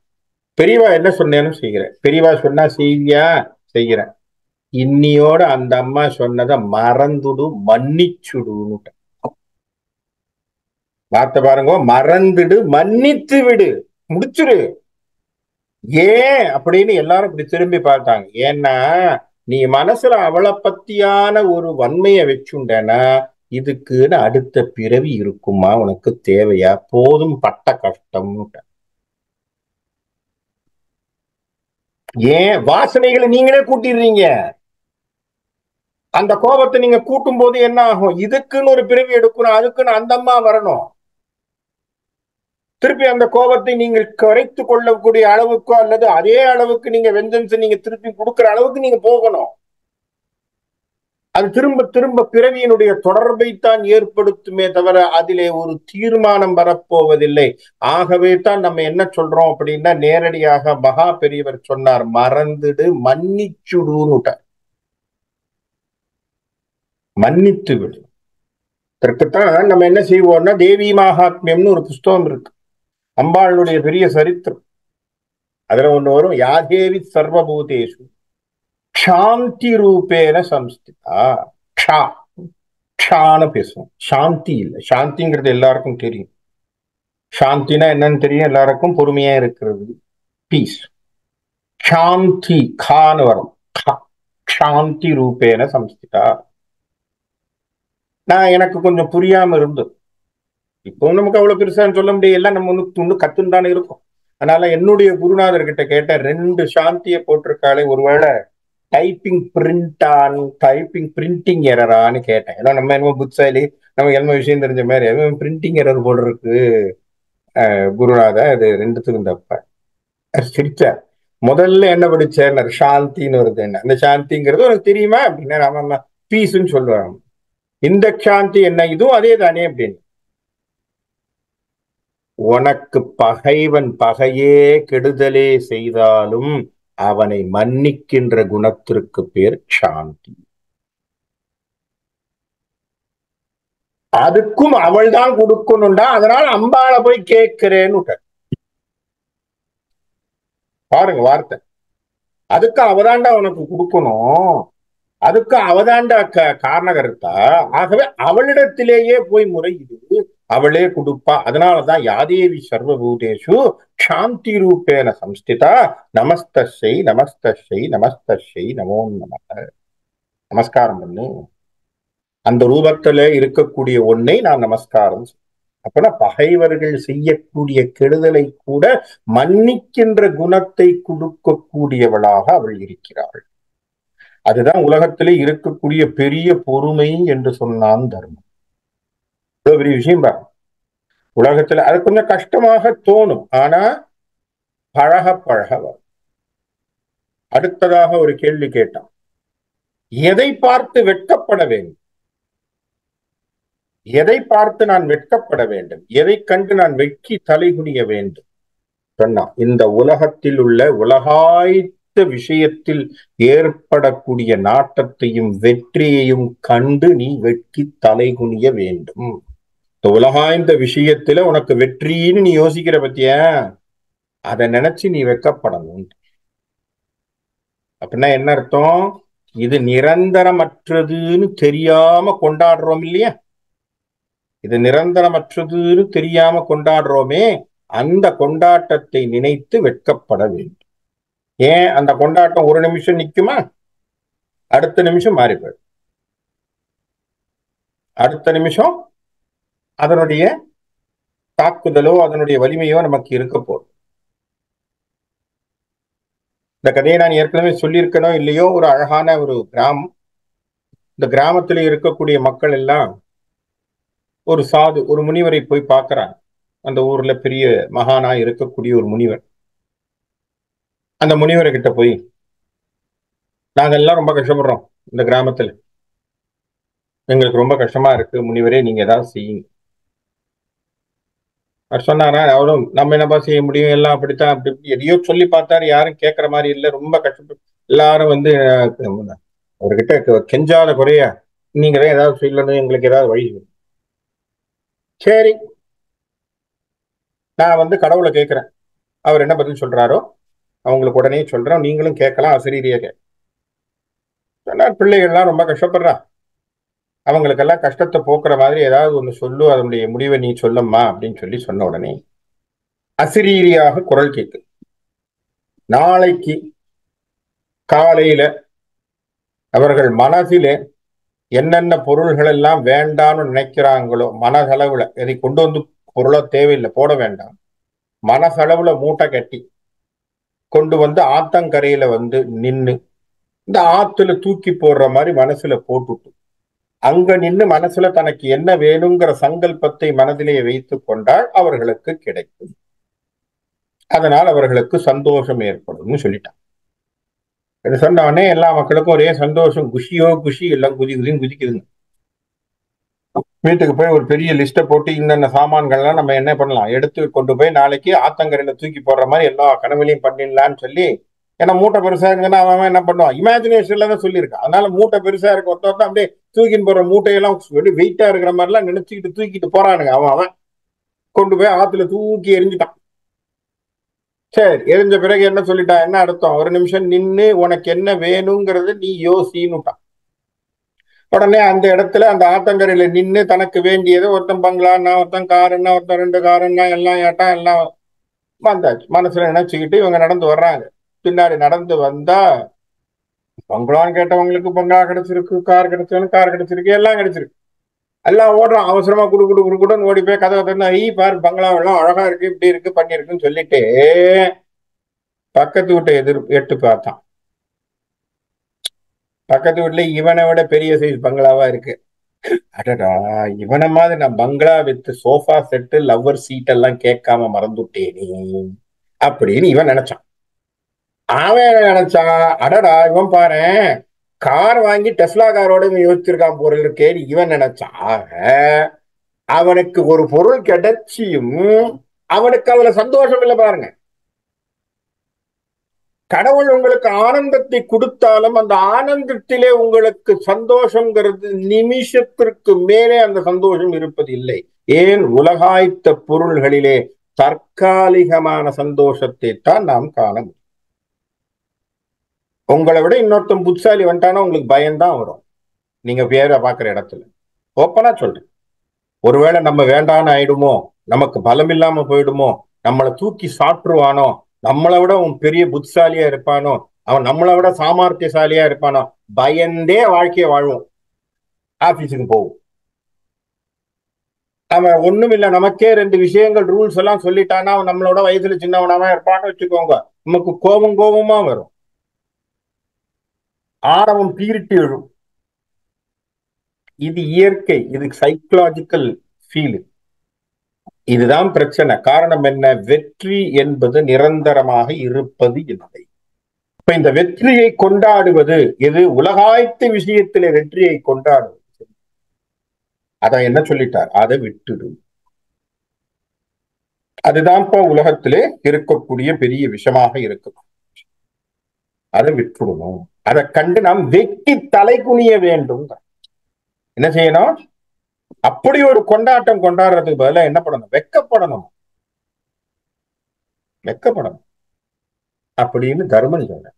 பெரியவா என்ன சொன்னேன்னு செய்கிறேன், பெரியவா சொன்னா செய்வியா, செய்யறேன், இன்னியோட அந்த அம்மா சொன்னதை மறந்துடு மன்னிச்சுடுன்னு. வார்த்தை பாருங்க, மறந்துடு மன்னித்து விடு, முடிச்சிரு. ஏன் அப்படின்னு எல்லாரும் இப்படி திரும்பி பார்த்தாங்க. ஏன்னா நீ மனசுல அவளை பத்தியான ஒரு வன்மையை வச்சுண்டனா இதுக்குன்னு அடுத்த பிறவி இருக்குமா, உனக்கு தேவையா, போதும் பட்ட கஷ்டம். ஏன் வாசனைகளை நீங்களே கூட்டிடுறீங்க, அந்த கோபத்தை நீங்க கூட்டும் போது என்ன ஆகும், இதுக்குன்னு ஒரு பிறவி எடுக்கணும், அதுக்குன்னு அந்த அம்மா வரணும், திருப்பி அந்த கோபத்தை நீங்கள் குறைத்துக் கொள்ளக்கூடிய அளவுக்கோ அல்லது அதே அளவுக்கு நீங்க வெஞ்சன்ஸ் நீங்க திருப்பி கொடுக்கிற அளவுக்கு நீங்க போகணும். அது திரும்ப திரும்ப பிறவியினுடைய தொடர்பைத்தான் ஏற்படுத்துமே தவிர அதிலே ஒரு தீர்மானம் வரப்போவதில்லை. ஆகவே தான் நம்ம என்ன சொல்றோம் அப்படின்னா, நேரடியாக மகா பெரியவர் சொன்னார், மறந்துடு மன்னிச்சுடுன்னு. மன்னித்து விடு. இதற்குத்தான் நம்ம என்ன செய்வோம்னா, தேவி மகாத்மியம்னு ஒரு புஸ்தகம் இருக்கு, அம்பாளுடைய பெரிய சரித்திரம். அதுல ஒண்ணு வரும், யாதேவி சர்வபூதேஷு சாந்தி ரூபேன சம்ஸ்திதா. க்ஷா, க்ஷான்னு பேசுவோம், சாந்தி இல்லை. சாந்திங்கிறது எல்லாருக்கும் தெரியும், சாந்தினா என்னன்னு தெரியும் எல்லாருக்கும், பொறுமையா இருக்கிறது, பீஸ். சாந்தி கான்னு வரும், சாந்தி ரூபேன சம்ஸ்திதா. நான் எனக்கு கொஞ்சம் புரியாம இருந்தது, இப்போ நமக்கு அவ்வளவு பெருசான்னு சொல்ல முடியாது, எல்லாம் நம்ம ஒண்ணு கத்துன்னு தானே இருக்கும். அதனால என்னுடைய குருநாதர் கிட்ட கேட்ட, ரெண்டு சாந்தியை போட்டிருக்காளே, ஒருவேளை டைப்பிங் பிரிண்டிங் எரரான்னு கேட்டேன். ஏன்னா நம்ம என்னமோ புத்தாலி, நமக்கு என்ன விஷயம் தெரிஞ்ச மாதிரி பிரிண்டிங் எரர் போல் இருக்கு குருநாதா, அது ரெண்டுத்துக்கும் தப்ப. சிரிச்சார். முதல்ல என்ன படிச்சேன், சாந்தின்னு வருது, என்ன அந்த சாந்திங்கிறது உனக்கு தெரியுமா அப்படின்னா, ஆமா பீஸ்ன்னு சொல்லுவாங்க. இந்த சாந்தி என்ன, இதுவும் அதே தானே அப்படின்னு. உனக்கு பகைவன் பகையே கெடுதலே செய்தாலும் அவனை மன்னிக்கின்ற குணத்திற்கு பேர் சாந்தி. அதுக்கும் அவள் தான் கொடுக்கணும்டா, அதனால அம்பாள போய் கேட்கிறேன்னு பாருங்க வார்த்தை. அதுக்கு அவதாண்டா உனக்கு கொடுக்கணும், அதுக்கு அவதாண்டா காரணகர்த்தா, ஆகவே அவளிடத்திலேயே போய் முறையிடு, அவளே கொடுப்பா. அதனாலதான் யாதேவி சர்வபூதேஷு சாந்தி ரூபேன சம்ஸ்திதா, நமஸ்தை நமஸ்தை நமஸ்தை நமோ நம. நமஸ்காரம் பண்ணு. அந்த ரூபத்துல இருக்கக்கூடிய ஒன்னை நான் நமஸ்காரம் செய்வேன். அப்பனா பகைவர்கள் செய்யக்கூடிய கெடுதலை கூட மன்னிக்கின்ற குணத்தை கொடுக்கக்கூடியவளாக அவள் இருக்கிறாள். அதுதான் உலகத்திலே இருக்கக்கூடிய பெரிய பொறுமை என்று சொன்னான் தர்மம். பெரிய விஷயம் பாரு. உலகத்துல அது கொஞ்சம் கஷ்டமாக தோணும், ஆனா பழக பழக வரும். அடுத்ததாக ஒரு கேள்வி கேட்டான், எதை பார்த்து வெட்கப்பட வேண்டும்? எதை பார்த்து நான் வெட்கப்பட வேண்டும்? எதை கண்டு நான் வெட்கி தலைகுனிய வேண்டும்? சொன்னா, இந்த உலகத்தில் உள்ள உலகாய்த்த விஷயத்தில் ஏற்படக்கூடிய நாட்டத்தையும் வெற்றியையும் கண்டு நீ வெட்கி தலைகுனிய வேண்டும். இந்த உலகாய்ந்த விஷயத்துல உனக்கு வெற்றின்னு நீ யோசிக்கிற பத்திய, அதை நினைச்சு நீ வெட்கப்படணும். அப்படின்னா என்ன அர்த்தம்? இது நிரந்தரமற்றதுன்னு தெரியாம கொண்டாடுறோம் இல்லையா? இது நிரந்தரமற்றதுன்னு தெரியாம கொண்டாடுறோமே, அந்த கொண்டாட்டத்தை நினைத்து வெட்கப்பட வேண்டும். ஏன் அந்த கொண்டாட்டம் ஒரு நிமிஷம் நிக்குமா? அடுத்த நிமிஷம் மாறி போயிடும். அடுத்த நிமிஷம் அதனுடைய தாக்குதலோ அதனுடைய வலிமையோ நமக்கு இருக்க போகுது. இந்த கதையை நான் ஏற்கனவே சொல்லியிருக்கனோ இல்லையோ, ஒரு அழகான ஒரு கிராமம். இந்த கிராமத்துல இருக்கக்கூடிய மக்கள் எல்லாம் ஒரு சாது, ஒரு முனிவரை போய் பார்க்கறாங்க. அந்த ஊர்ல பெரிய மகானா இருக்கக்கூடிய ஒரு முனிவர். அந்த முனிவரை கிட்ட போய், நாங்க எல்லாம் ரொம்ப கஷ்டப்படுறோம் இந்த கிராமத்துல, எங்களுக்கு ரொம்ப கஷ்டமா இருக்கு முனிவரே, நீங்க ஏதாவது செய்யுங்க. அவர் சொன்னாரா, அவரும் நம்ம என்னப்பா செய்ய முடியும், எல்லாம் அப்படித்தான் அப்படி இப்படி எதையோ சொல்லி பார்த்தாரு, யாரும் கேட்கற மாதிரி இல்லை, ரொம்ப கஷ்டப்பட்டு எல்லாரும் வந்து அவர்கிட்ட கெஞ்சாத குறையா, நீங்களே ஏதாவது சொல்லணும், எங்களுக்கு ஏதாவது வழி. சரி, நான் வந்து கடவுளை கேட்கிறேன், அவர் என்ன பதில் சொல்றாரோ அவங்களுக்கு உடனே சொல்றோம், நீங்களும் கேட்கலாம், அசரீரியாக சொன்னார். பிள்ளைகள்லாம் ரொம்ப கஷ்டப்படுறா, அவங்களுக்கெல்லாம் கஷ்டத்தை போக்குற மாதிரி ஏதாவது ஒண்ணு சொல்லு, அதனுடைய முடிவை நீ சொல்லம்மா அப்படின்னு சொல்லி சொன்ன உடனே அசிரீரியாக குரல் கேட்கு. நாளைக்கு காலையில அவர்கள் மனதிலே என்னென்ன பொருள்கள் எல்லாம் வேண்டாம்னு நினைக்கிறாங்களோ, மனசளவுல எதை கொண்டு வந்து பொருளோ தேவையில்லை, போட வேண்டாம், மனசளவுல மூட்டை கட்டி கொண்டு வந்து ஆத்தங்கரையில வந்து நின்னு இந்த ஆத்துல தூக்கி போடுற மாதிரி மனசுல போட்டுட்டு அங்க நின்று மனசுல தனக்கு என்ன வேணுங்கிற சங்கல்பத்தை மனதிலே வைத்துக் கொண்டால் அவர்களுக்கு கிடைக்கும். அதனால் அவர்களுக்கு சந்தோஷம் ஏற்படும் சொல்லிட்டான். இது சொன்ன உடனே எல்லா மக்களுக்கும் ஒரே சந்தோஷம், குஷியோ குஷி, எல்லாம் குதி குதின்னு குதிக்குதுங்க. வீட்டுக்கு போய் ஒரு பெரிய லிஸ்ட்டை போட்டு இன்னென்ன சாமான்கள்லாம் நம்ம என்ன பண்ணலாம் எடுத்து கொண்டு போய் நாளைக்கு ஆத்தங்கரையில தூக்கி போடுற மாதிரி எல்லா கனவுலையும் பண்ணிடலான்னு சொல்லி, ஏன்னா மூட்டை பெருசா இருக்குன்னா அவன் என்ன பண்ணுவான், இமேஜினேஷன்ல தான் சொல்லியிருக்கான். அதனால மூட்டை பெருசா இருக்க ஒருத்தர் அப்படியே தூக்கின்னு போற மூட்டையெல்லாம் வெயிட்டா இருக்கிற மாதிரிலாம் நினைச்சுக்கிட்டு தூக்கிட்டு போறானுங்க. அவன் கொண்டு போய் ஆத்துல தூக்கி எரிஞ்சுட்டான். சரி, எரிஞ்ச பிறகு என்ன சொல்லிட்டான், என்ன அர்த்தம், ஒரு நிமிஷம் நின்று உனக்கு என்ன வேணுங்கிறத நீ யோசின்னுட்டான். உடனே அந்த இடத்துல அந்த ஆத்தங்கரையில நின்று தனக்கு வேண்டியது, ஒருத்தன் பங்களான்னா, ஒருத்தன் காருன்னா, ஒருத்தன் 2 காருன்னா, எல்லாம் ஏட்டா எல்லாம் வந்தாச்சு. மனசுல நினைச்சுக்கிட்டு இவங்க நடந்து வர்றாங்க. பின்னாடி நடந்து வந்தா, பங்களான்னு கேட்டவங்களுக்கு பங்களா கிடைச்சிருக்கு, கார் கிடைச்சவனுக்கு கார் கிடைச்சிருக்கு, எல்லாம் கிடைச்சிருக்கு. எல்லாம் ஓடுறான் அவசரமா, குடு குடு குடு குடுன்னு ஓடி போய் கதவை திறந்தா, பாரு பங்களா எல்லாம் அழகா இருக்கு, இப்படி இருக்கு பண்ணிருக்குன்னு சொல்லிட்டு பக்கத்து வீட்டை எட்டு பார்த்தான். பக்கத்து வீட்டுல இவனை விட பெரிய சைஸ் பங்களாவா இருக்கு. அடடா, இவனை மாதிரி நான் bungalow with sofa set lover seat எல்லாம் கேட்காம மறந்துட்டேனே அப்படின்னு இவன் நினைச்சான். அவன் நினைச்சான், அடடா இவன் பாரு கார் வாங்கி டெஸ்லா காரோட யோசிச்சிருக்கான் பொருள் இருக்கேன்னு இவன் நினைச்சான். அவனுக்கு ஒரு பொருள் கிடைச்சியும் அவனுக்கு அதுல சந்தோஷம் இல்லை. பாருங்க, கடவுள் உங்களுக்கு ஆனந்தத்தை கொடுத்தாலும் அந்த ஆனந்தத்திலே உங்களுக்கு சந்தோஷங்கிறது நிமிஷத்திற்கு மேலே அந்த சந்தோஷம் இருப்பது இல்லை. ஏன்? உலகாய்த்த பொருள்களிலே தற்காலிகமான சந்தோஷத்தை தான் நாம் காண முடியும். உங்களை விட இன்னொருத்தன் புத்திசாலி வந்துட்டானா உங்களுக்கு பயம்தான் வரும். நீங்க வேற பாக்குற இடத்துல ஓப்பனா சொல்றேன், ஒருவேளை நம்ம வேண்டான்னு ஆயிடுமோ, நமக்கு பலம் இல்லாம போயிடுமோ, நம்மளை தூக்கி சாப்பிட்டுருவானோ, நம்மளை விட அவன் பெரிய புத்திசாலியா இருப்பானோ, அவன் நம்மளை விட சாமர்த்தியசாலியா இருப்பானோ, பயந்தே வாழ்க்கையை வாழ்வோம். ஆபீஸுக்கு போகும். அவன் ஒண்ணும் இல்ல, நமக்கே ரெண்டு விஷயங்கள் ரூல்ஸ் எல்லாம் சொல்லிட்டானா அவன் நம்மளோட வயசுல சின்னவனாவே இருப்பான்னு வச்சுக்கோங்க, நமக்கு கோபம் கோபமா வரும், ஆரவம் பீரிட்டு எழும். இது இயற்கை, இது சைக்கலாஜிக்கல் ஃபீல். இதுதான் பிரச்சனை. காரணம் என்ன? வெற்றி என்பது நிரந்தரமாக இருப்பது இல்லை. இப்ப இந்த வெற்றியை கொண்டாடுவது எது? உலகாயத்து விஷயத்திலே வெற்றியை கொண்டாடுவது, அத என்ன சொல்லிட்டார்? அதை விட்டுடு. அதுதான் இப்ப உலகத்திலே இருக்கக்கூடிய பெரிய விஷமாக இருக்கும். அதை விட்டுடணும். அதை கண்டு நாம் வெட்டி தலை குனிய வேண்டும். என்ன செய்யணும்? அப்படி ஒரு கொண்டாட்டம் கொண்டாடுறதுக்கு பதிலாக என்ன பண்ணணும்? வெக்கப்படணும், வெக்கப்படணும் அப்படின்னு தர்மன் சொன்ன.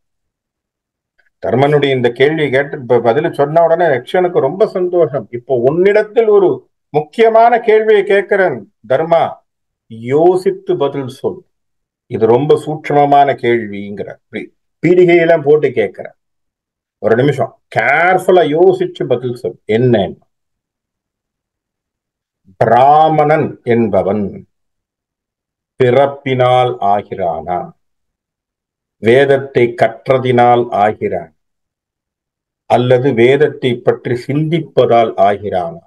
தர்மனுடைய இந்த கேள்வி கேட்டு பதில சொன்ன உடனே யக்ஷனுக்கு ரொம்ப சந்தோஷம். இப்போ உன்னிடத்தில் ஒரு முக்கியமான கேள்வியை கேட்கிறேன் தர்மா, யோசித்து பதில் சொல். இது ரொம்ப சூட்சமமான கேள்விங்கிற பீடிகையெல்லாம் போட்டு கேட்கிற. ஒரு நிமிஷம் கேர்ஃபுல்லா யோசிச்சு பதில் சொல். என்ன? பிராமணன் என்பவன் பிறப்பினால் ஆகிறானா, வேதத்தை கற்றதினால் ஆகிறான், அல்லது வேதத்தை பற்றி சிந்திப்பதால் ஆகிறானா,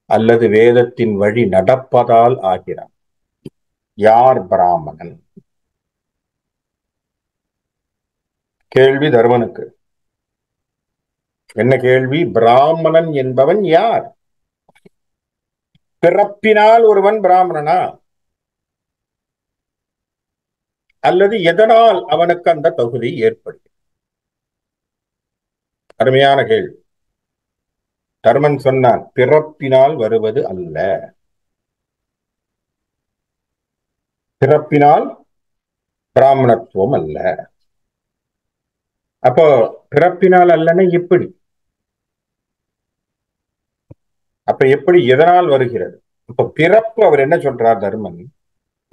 அல்லது வேதத்தின் வழி நடப்பதால் ஆகிறான்? யார் பிராமணன்? கேள்வி தர்மனுக்கு. என்ன கேள்வி? பிராமணன் என்பவன் யார்? பிறப்பினால் ஒருவன் பிராமணனா, அல்லது எதனால் அவனுக்கு அந்த தகுதி ஏற்படும்? அருமையான கேள்வி. தர்மன் சொன்னான், பிறப்பினால் வருவது அல்ல. பிறப்பினால் பிராமணத்துவம் அல்ல. அப்போ பிறப்பினால் அல்லன எப்படி? அப்ப எப்படி, எதனால் வருகிறது? இப்ப பிறப்பு, அவர் என்ன சொல்றார் தர்மன்,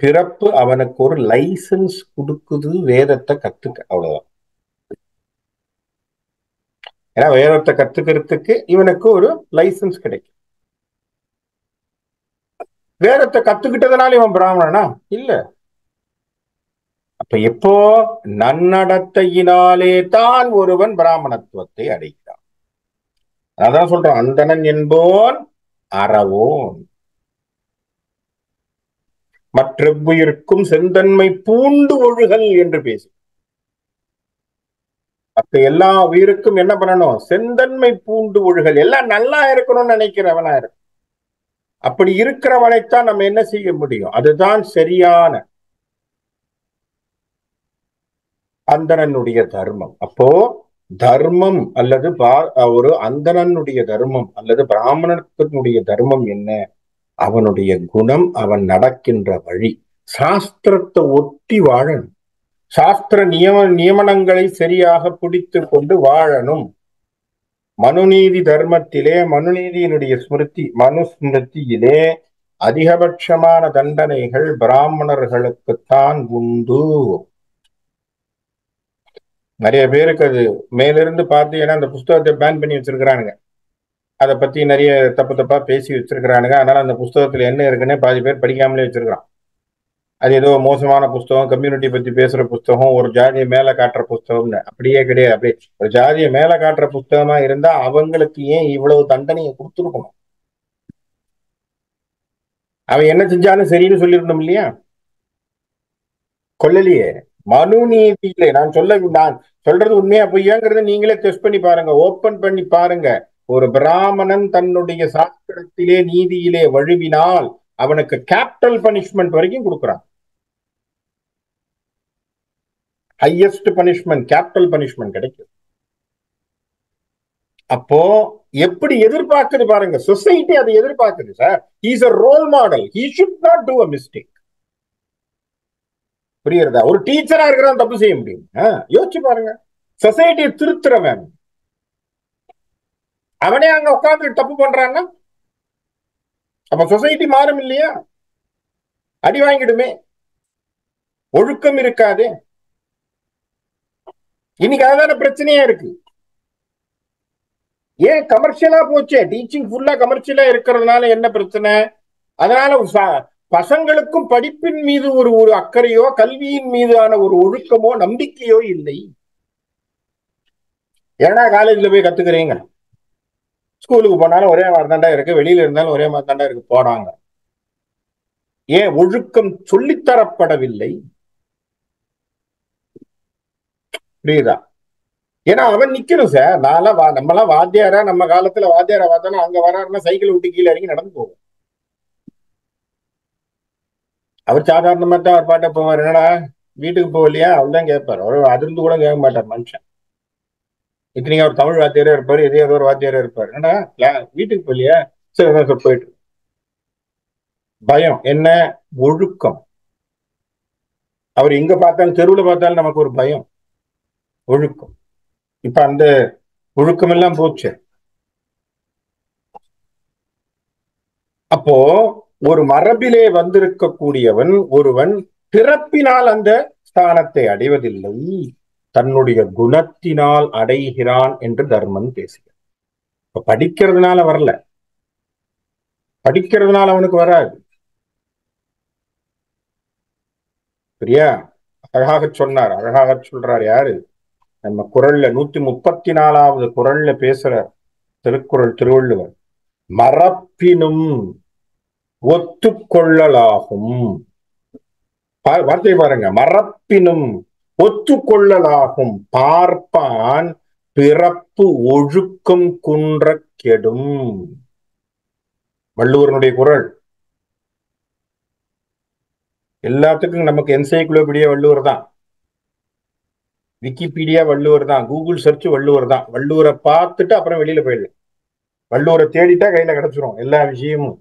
பிறப்பு அவனுக்கு ஒரு லைசன்ஸ் கொடுக்குது வேதத்தை கத்துக்க, அவ்வளவுதான். ஏன்னா வேதத்தை கத்துக்கிறதுக்கு இவனுக்கு ஒரு லைசன்ஸ் கிடைக்கும். வேதத்தை கத்துக்கிட்டதுனால இவன் பிராமணனா இல்ல. அப்ப எப்போ? நன்னடத்தையினாலே தான் ஒருவன் பிராமணத்துவத்தை அடைகிறான். அதான் சொல்றான், அந்தணன் என்போன் அறவோன் மற்றெவ்வுயிர்க்கும் செந்தன்மை பூண்டு ஒழுகல் என்று பேசி, அப்ப எல்லா உயிருக்கும் என்ன பண்ணணும்? செந்தன்மை பூண்டு ஒழுகல். எல்லாம் நல்லா இருக்கணும்னு நினைக்கிறவனா இருக்கு. அப்படி இருக்கிறவனைத்தான் நம்ம என்ன செய்ய முடியும்? அதுதான் சரியான அந்தணனுடைய தர்மம். அப்போ தர்மம் அல்லது ஒரு அந்தணனுடைய தர்மம் அல்லது பிராமணத்தினுடைய தர்மம் என்ன? அவனுடைய குணம், அவன் நடக்கின்ற வழி, சாஸ்திரத்தை ஒட்டி வாழணும். சாஸ்திர நியமனங்களை சரியாக பிடித்து கொண்டு வாழணும். மனுநீதி தர்மத்திலே, மனுநீதியினுடைய மனுஸ்மிருதியிலே அதிகபட்சமான தண்டனைகள் பிராமணர்களுக்குத்தான் உண்டு. நிறைய பேருக்கு அது மேலிருந்து பார்த்தீங்கன்னா அந்த புஸ்தகத்தை பேன் பண்ணி வச்சிருக்கிறானுங்க. அதை பத்தி நிறைய தப்பு தப்பா பேசி வச்சிருக்கிறானுங்க. அதனால அந்த புஸ்தகத்துல என்ன இருக்குன்னு பாதி பேர் படிக்காமலே வச்சிருக்கிறான். அது ஏதோ மோசமான புஸ்தகம், கம்யூனிட்டி பத்தி பேசுற புஸ்தகம், ஒரு ஜாதியை மேல காட்டுற புஸ்தகம்னு. அப்படியே கிடையாது. அப்படி ஒரு ஜாதியை மேல காட்டுற புஸ்தகமா இருந்தா அவங்களுக்கு ஏன் இவ்வளவு தண்டனையை கொடுத்துருக்கணும்? அவன் என்ன செஞ்சாலும் சரின்னு சொல்லியிருந்தோம் இல்லையா? கொல்லலையே. மனு நீதியிலே நான் சொல்றது உண்மையா பொய்யாங்கிறத நீங்களே டெஸ்ட் பண்ணி பாருங்க, ஓபன் பண்ணி பாருங்க. ஒரு பிராமணன் தன்னுடைய சாஸ்திரத்திலே நீதியிலே வழுவினால் அவனுக்கு கேபிட்டல் பனிஷ்மெண்ட் வரைக்கும் கொடுக்குறான். ஹையஸ்ட் பனிஷ்மெண்ட், கேபிட்டல் பனிஷ்மெண்ட் கிடைக்கும். அப்போ எப்படி எதிர்பார்க்குது பாருங்க, சொசைட்டி அதை எதிர்பார்க்குது. Sir, he is a role model, he should not do a mistake. புரியுறதா? ஒரு டீச்சரா இருக்கிறான் தப்பு செய்ய முடியும்? யோசிச்சு பாருங்க. சொசைட்டியை திருத்துறவன் அவனே அங்க உட்கார்ந்து தப்பு பண்றான்னா அப்ப சொசைட்டி மாறும் இல்லையா? அடி வாங்கிடுமே, ஒழுக்கம் இருக்காது. இன்னைக்கு அதுதான பிரச்சனையா இருக்கு. ஏன் கமர்ஷியலா போச்சே, டீச்சிங் ஃபுல்லா கமர்ஷியலா இருக்கிறதுனால என்ன பிரச்சனை? அதனால பசங்களுக்கும் படிப்பின் மீது ஒரு ஒரு அக்கறையோ, கல்வியின் மீதான ஒரு ஒழுக்கமோ, நம்பிக்கையோ இல்லை. ஏன்னா காலேஜ்ல போய் கத்துக்கிறீங்க, ஸ்கூலுக்கு போனாலும் ஒரே மாதிரி தாண்டா இருக்கு, வெளியில இருந்தாலும் ஒரே மாதிரி தாண்டா இருக்கு போறாங்க. ஏன் ஒழுக்கம் சொல்லித்தரப்படவில்லை? புரியுதா? ஏன்னா அவன் நிக்கணும் சார். நான்லாம் நம்மலாம் வாத்தியாரா, நம்ம காலத்துல வாத்தியாரா பார்த்தாலும் அங்க வராருன்னா சைக்கிள் விட்டு கீழே இறங்கி நடந்து போவோம். அவர் சாதாரணமா தான் அவர் பாட்ட போவார். என்னடா வீட்டுக்கு போகலையா அவள்தான் கேட்பாரு. அவர் அதிர்ந்து கூட கேட்க மாட்டார் மனுஷன். இத்தனைக்கு அவர் தமிழ் வாத்தியாரே இருப்பாரு, இதே ஏதோ ஒரு வாத்தியாரே இருப்பாரு. என்னடா வீட்டுக்கு போகலையா, சரி சார் போயிட்டு. பயம் என்ன? ஒழுக்கம். அவர் எங்க பார்த்தாலும், தெருவில் பார்த்தாலும் நமக்கு ஒரு பயம். ஒழுக்கம். இப்ப அந்த ஒழுக்கம் எல்லாம் போச்சு. அப்போ ஒரு மரபிலே வந்திருக்கக்கூடியவன் ஒருவன் பிறப்பினால் அந்த ஸ்தானத்தை அடைவதில்லை, தன்னுடைய குணத்தினால் அடைகிறான் என்று தர்மன் பேசுகிறார். இப்ப படிக்கிறதுனால வரல, படிக்கிறதுனால அவனுக்கு வராது. சரியா? அழகாக சொன்னார், அழகாக சொல்றார். யாரு? நம்ம குறள்ல 134வது குறள்ல பேசுறார் திருக்குறள் திருவள்ளுவர். மரப்பினும் ஒத்துக்கொள்ளலாகும். வார்த்தை பாருங்க, மரப்பினும் ஒத்துக்கொள்ளலாகும் பார்ப்பான் பிறப்பு ஒழுக்கம் குன்ற கெடும். வள்ளுவனுடைய குறள். எல்லாத்துக்கும் நமக்கு என்சைக்ளோபீடியா வள்ளுவர் தான், விக்கிபீடியா வள்ளுவர் தான், கூகுள் சர்ச் வள்ளுவர் தான். வள்ளுவரை பார்த்துட்டு அப்புறம் வெளியில போயிடலாம். வள்ளுவரை தேடிட்டா கையில கிடைச்சிரும் எல்லா விஷயமும்.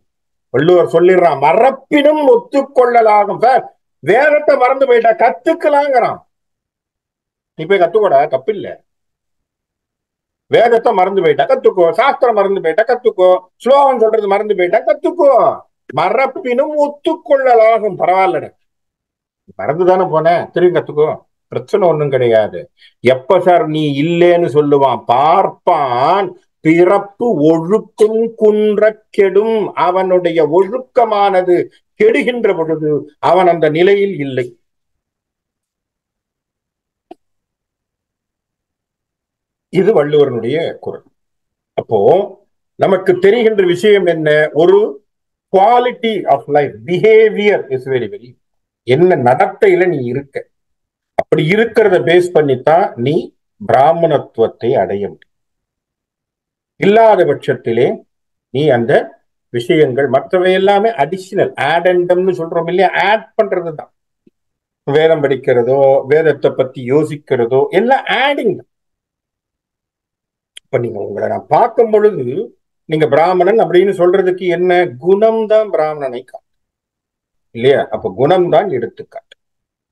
வள்ளுவர் சொல்லிடுறான், மரப்பினும் ஒத்துக்கொள்ளலாகும். சார் வேதத்தை மறந்து போயிட்டா கத்துக்கலாங்கிறான். நீ போய் கத்துக்கோடா, தப்பு இல்ல. வேதத்தை மறந்து போயிட்டா கத்துக்கோ, சாஸ்திரம் மறந்து போயிட்டா கத்துக்கோ, ஸ்லோகம் சொல்றது மறந்து போயிட்டா கத்துக்கோ. மரப்பினும் ஒத்துக்கொள்ளலாகும். பரவாயில்ல, மறந்துதானே போனேன், திரும்பி கத்துக்கோ, பிரச்சனை ஒண்ணும் கிடையாது. எப்ப சார் நீ இல்லேன்னு சொல்லுவான்? பார்ப்பான் பிறப்பு ஒழுக்கம் குன்ற கெடும். அவனுடைய ஒழுக்கமானது கெடுகின்ற பொழுது அவன் அந்த நிலையில் இல்லை. இது வள்ளுவனுடைய குறள். அப்போ நமக்கு தெரிகின்ற விஷயம் என்ன? ஒரு quality of life, behaviour is very very. என்ன நடத்தையில நீ இருக்க, அப்படி இருக்கிறத பேஸ் பண்ணித்தான் நீ பிராமணத்துவத்தை அடைய முடியும். இல்லாத பட்சத்திலே நீ அந்த விஷயங்கள் மற்றவை எல்லாமே அடிஷனல், ஆடண்டம்னு சொல்றோம் இல்லையா, ஆட் பண்றதுதான். வேதம் படிக்கிறதோ, வேதத்தை பத்தி யோசிக்கிறதோ எல்லாம் ஆடிங். இப்ப நீங்க உங்களை நான் பார்க்கும் பொழுது நீங்க பிராமணன் அப்படின்னு சொல்றதுக்கு என்ன? குணம் தான் பிராமணனை காட்டு இல்லையா? அப்ப குணம் தான் எடுத்துக்காட்டு,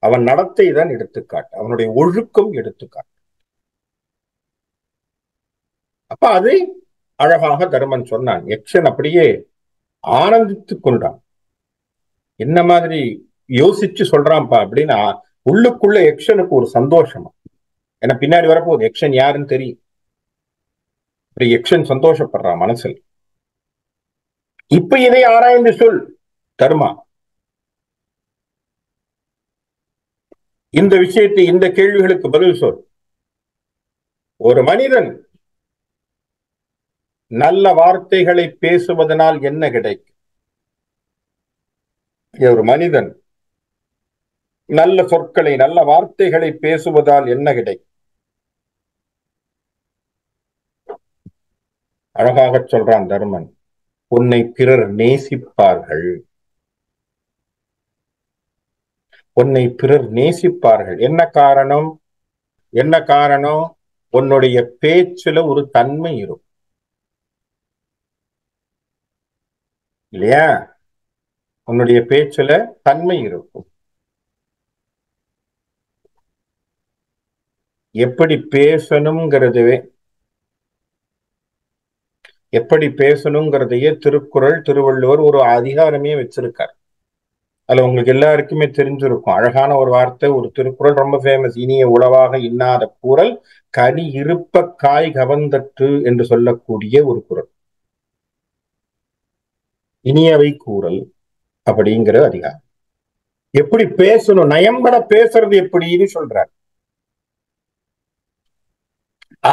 அவன் நடத்தை தான் எடுத்துக்காட்டு, அவனுடைய ஒழுக்கம் எடுத்துக்காட்டு. அப்ப அதை அழகாக தருமன் சொன்னான். யக்ஷன் அப்படியே ஆனந்தித்துக் கொண்டான். என்ன மாதிரி யோசிச்சு சொல்றான்ப்பா அப்படின்னா, உள்ளுக்குள்ள யக்ஷனுக்கு ஒரு சந்தோஷமா. ஏன்னா பின்னாடி வரப்போகுது யக்ஷன் யாருன்னு தெரியும். யக்ஷன் சந்தோஷப்படுறான் மனசில். இப்ப இதை ஆராய்ந்து சொல் தர்மா. இந்த விஷயத்தை, இந்த கேள்விகளுக்கு பதில் சொல். ஒரு மனிதன் நல்ல வார்த்தைகளை பேசுவதனால் என்ன கிடைக்கும்? ஒரு மனிதன் நல்ல சொற்களை, நல்ல வார்த்தைகளை பேசுவதால் என்ன கிடைக்கும்? அழகாக சொல்றான் தர்மன், உன்னை பிறர் நேசிப்பார்கள். உன்னை பிறர் நேசிப்பார்கள். என்ன காரணம்? என்ன காரணம்? உன்னுடைய பேச்சுல ஒரு தன்மை இருக்கும் இல்லையா? உன்னுடைய பேச்சுல தன்மை இருக்கும். எப்படி பேசணுங்கிறதுவே, எப்படி பேசணுங்கிறதையே திருக்குறள் திருவள்ளுவர் ஒரு அதிகாரமே வச்சிருக்கார். அதுல உங்களுக்கு எல்லாருக்குமே தெரிஞ்சிருக்கும், அழகான ஒரு வார்த்தை, ஒரு திருக்குறள் ரொம்ப ஃபேமஸ். இனிய உளவாக இன்னாத கூறல் கனி இருப்ப காய் கவர்ந்தற்று என்று சொல்லக்கூடிய ஒரு குறள். இனியவை கூறல் அப்படிங்கிற அதிகாரம். எப்படி பேசணும், நயம்பட பேசுறது எப்படின்னு சொல்றார்.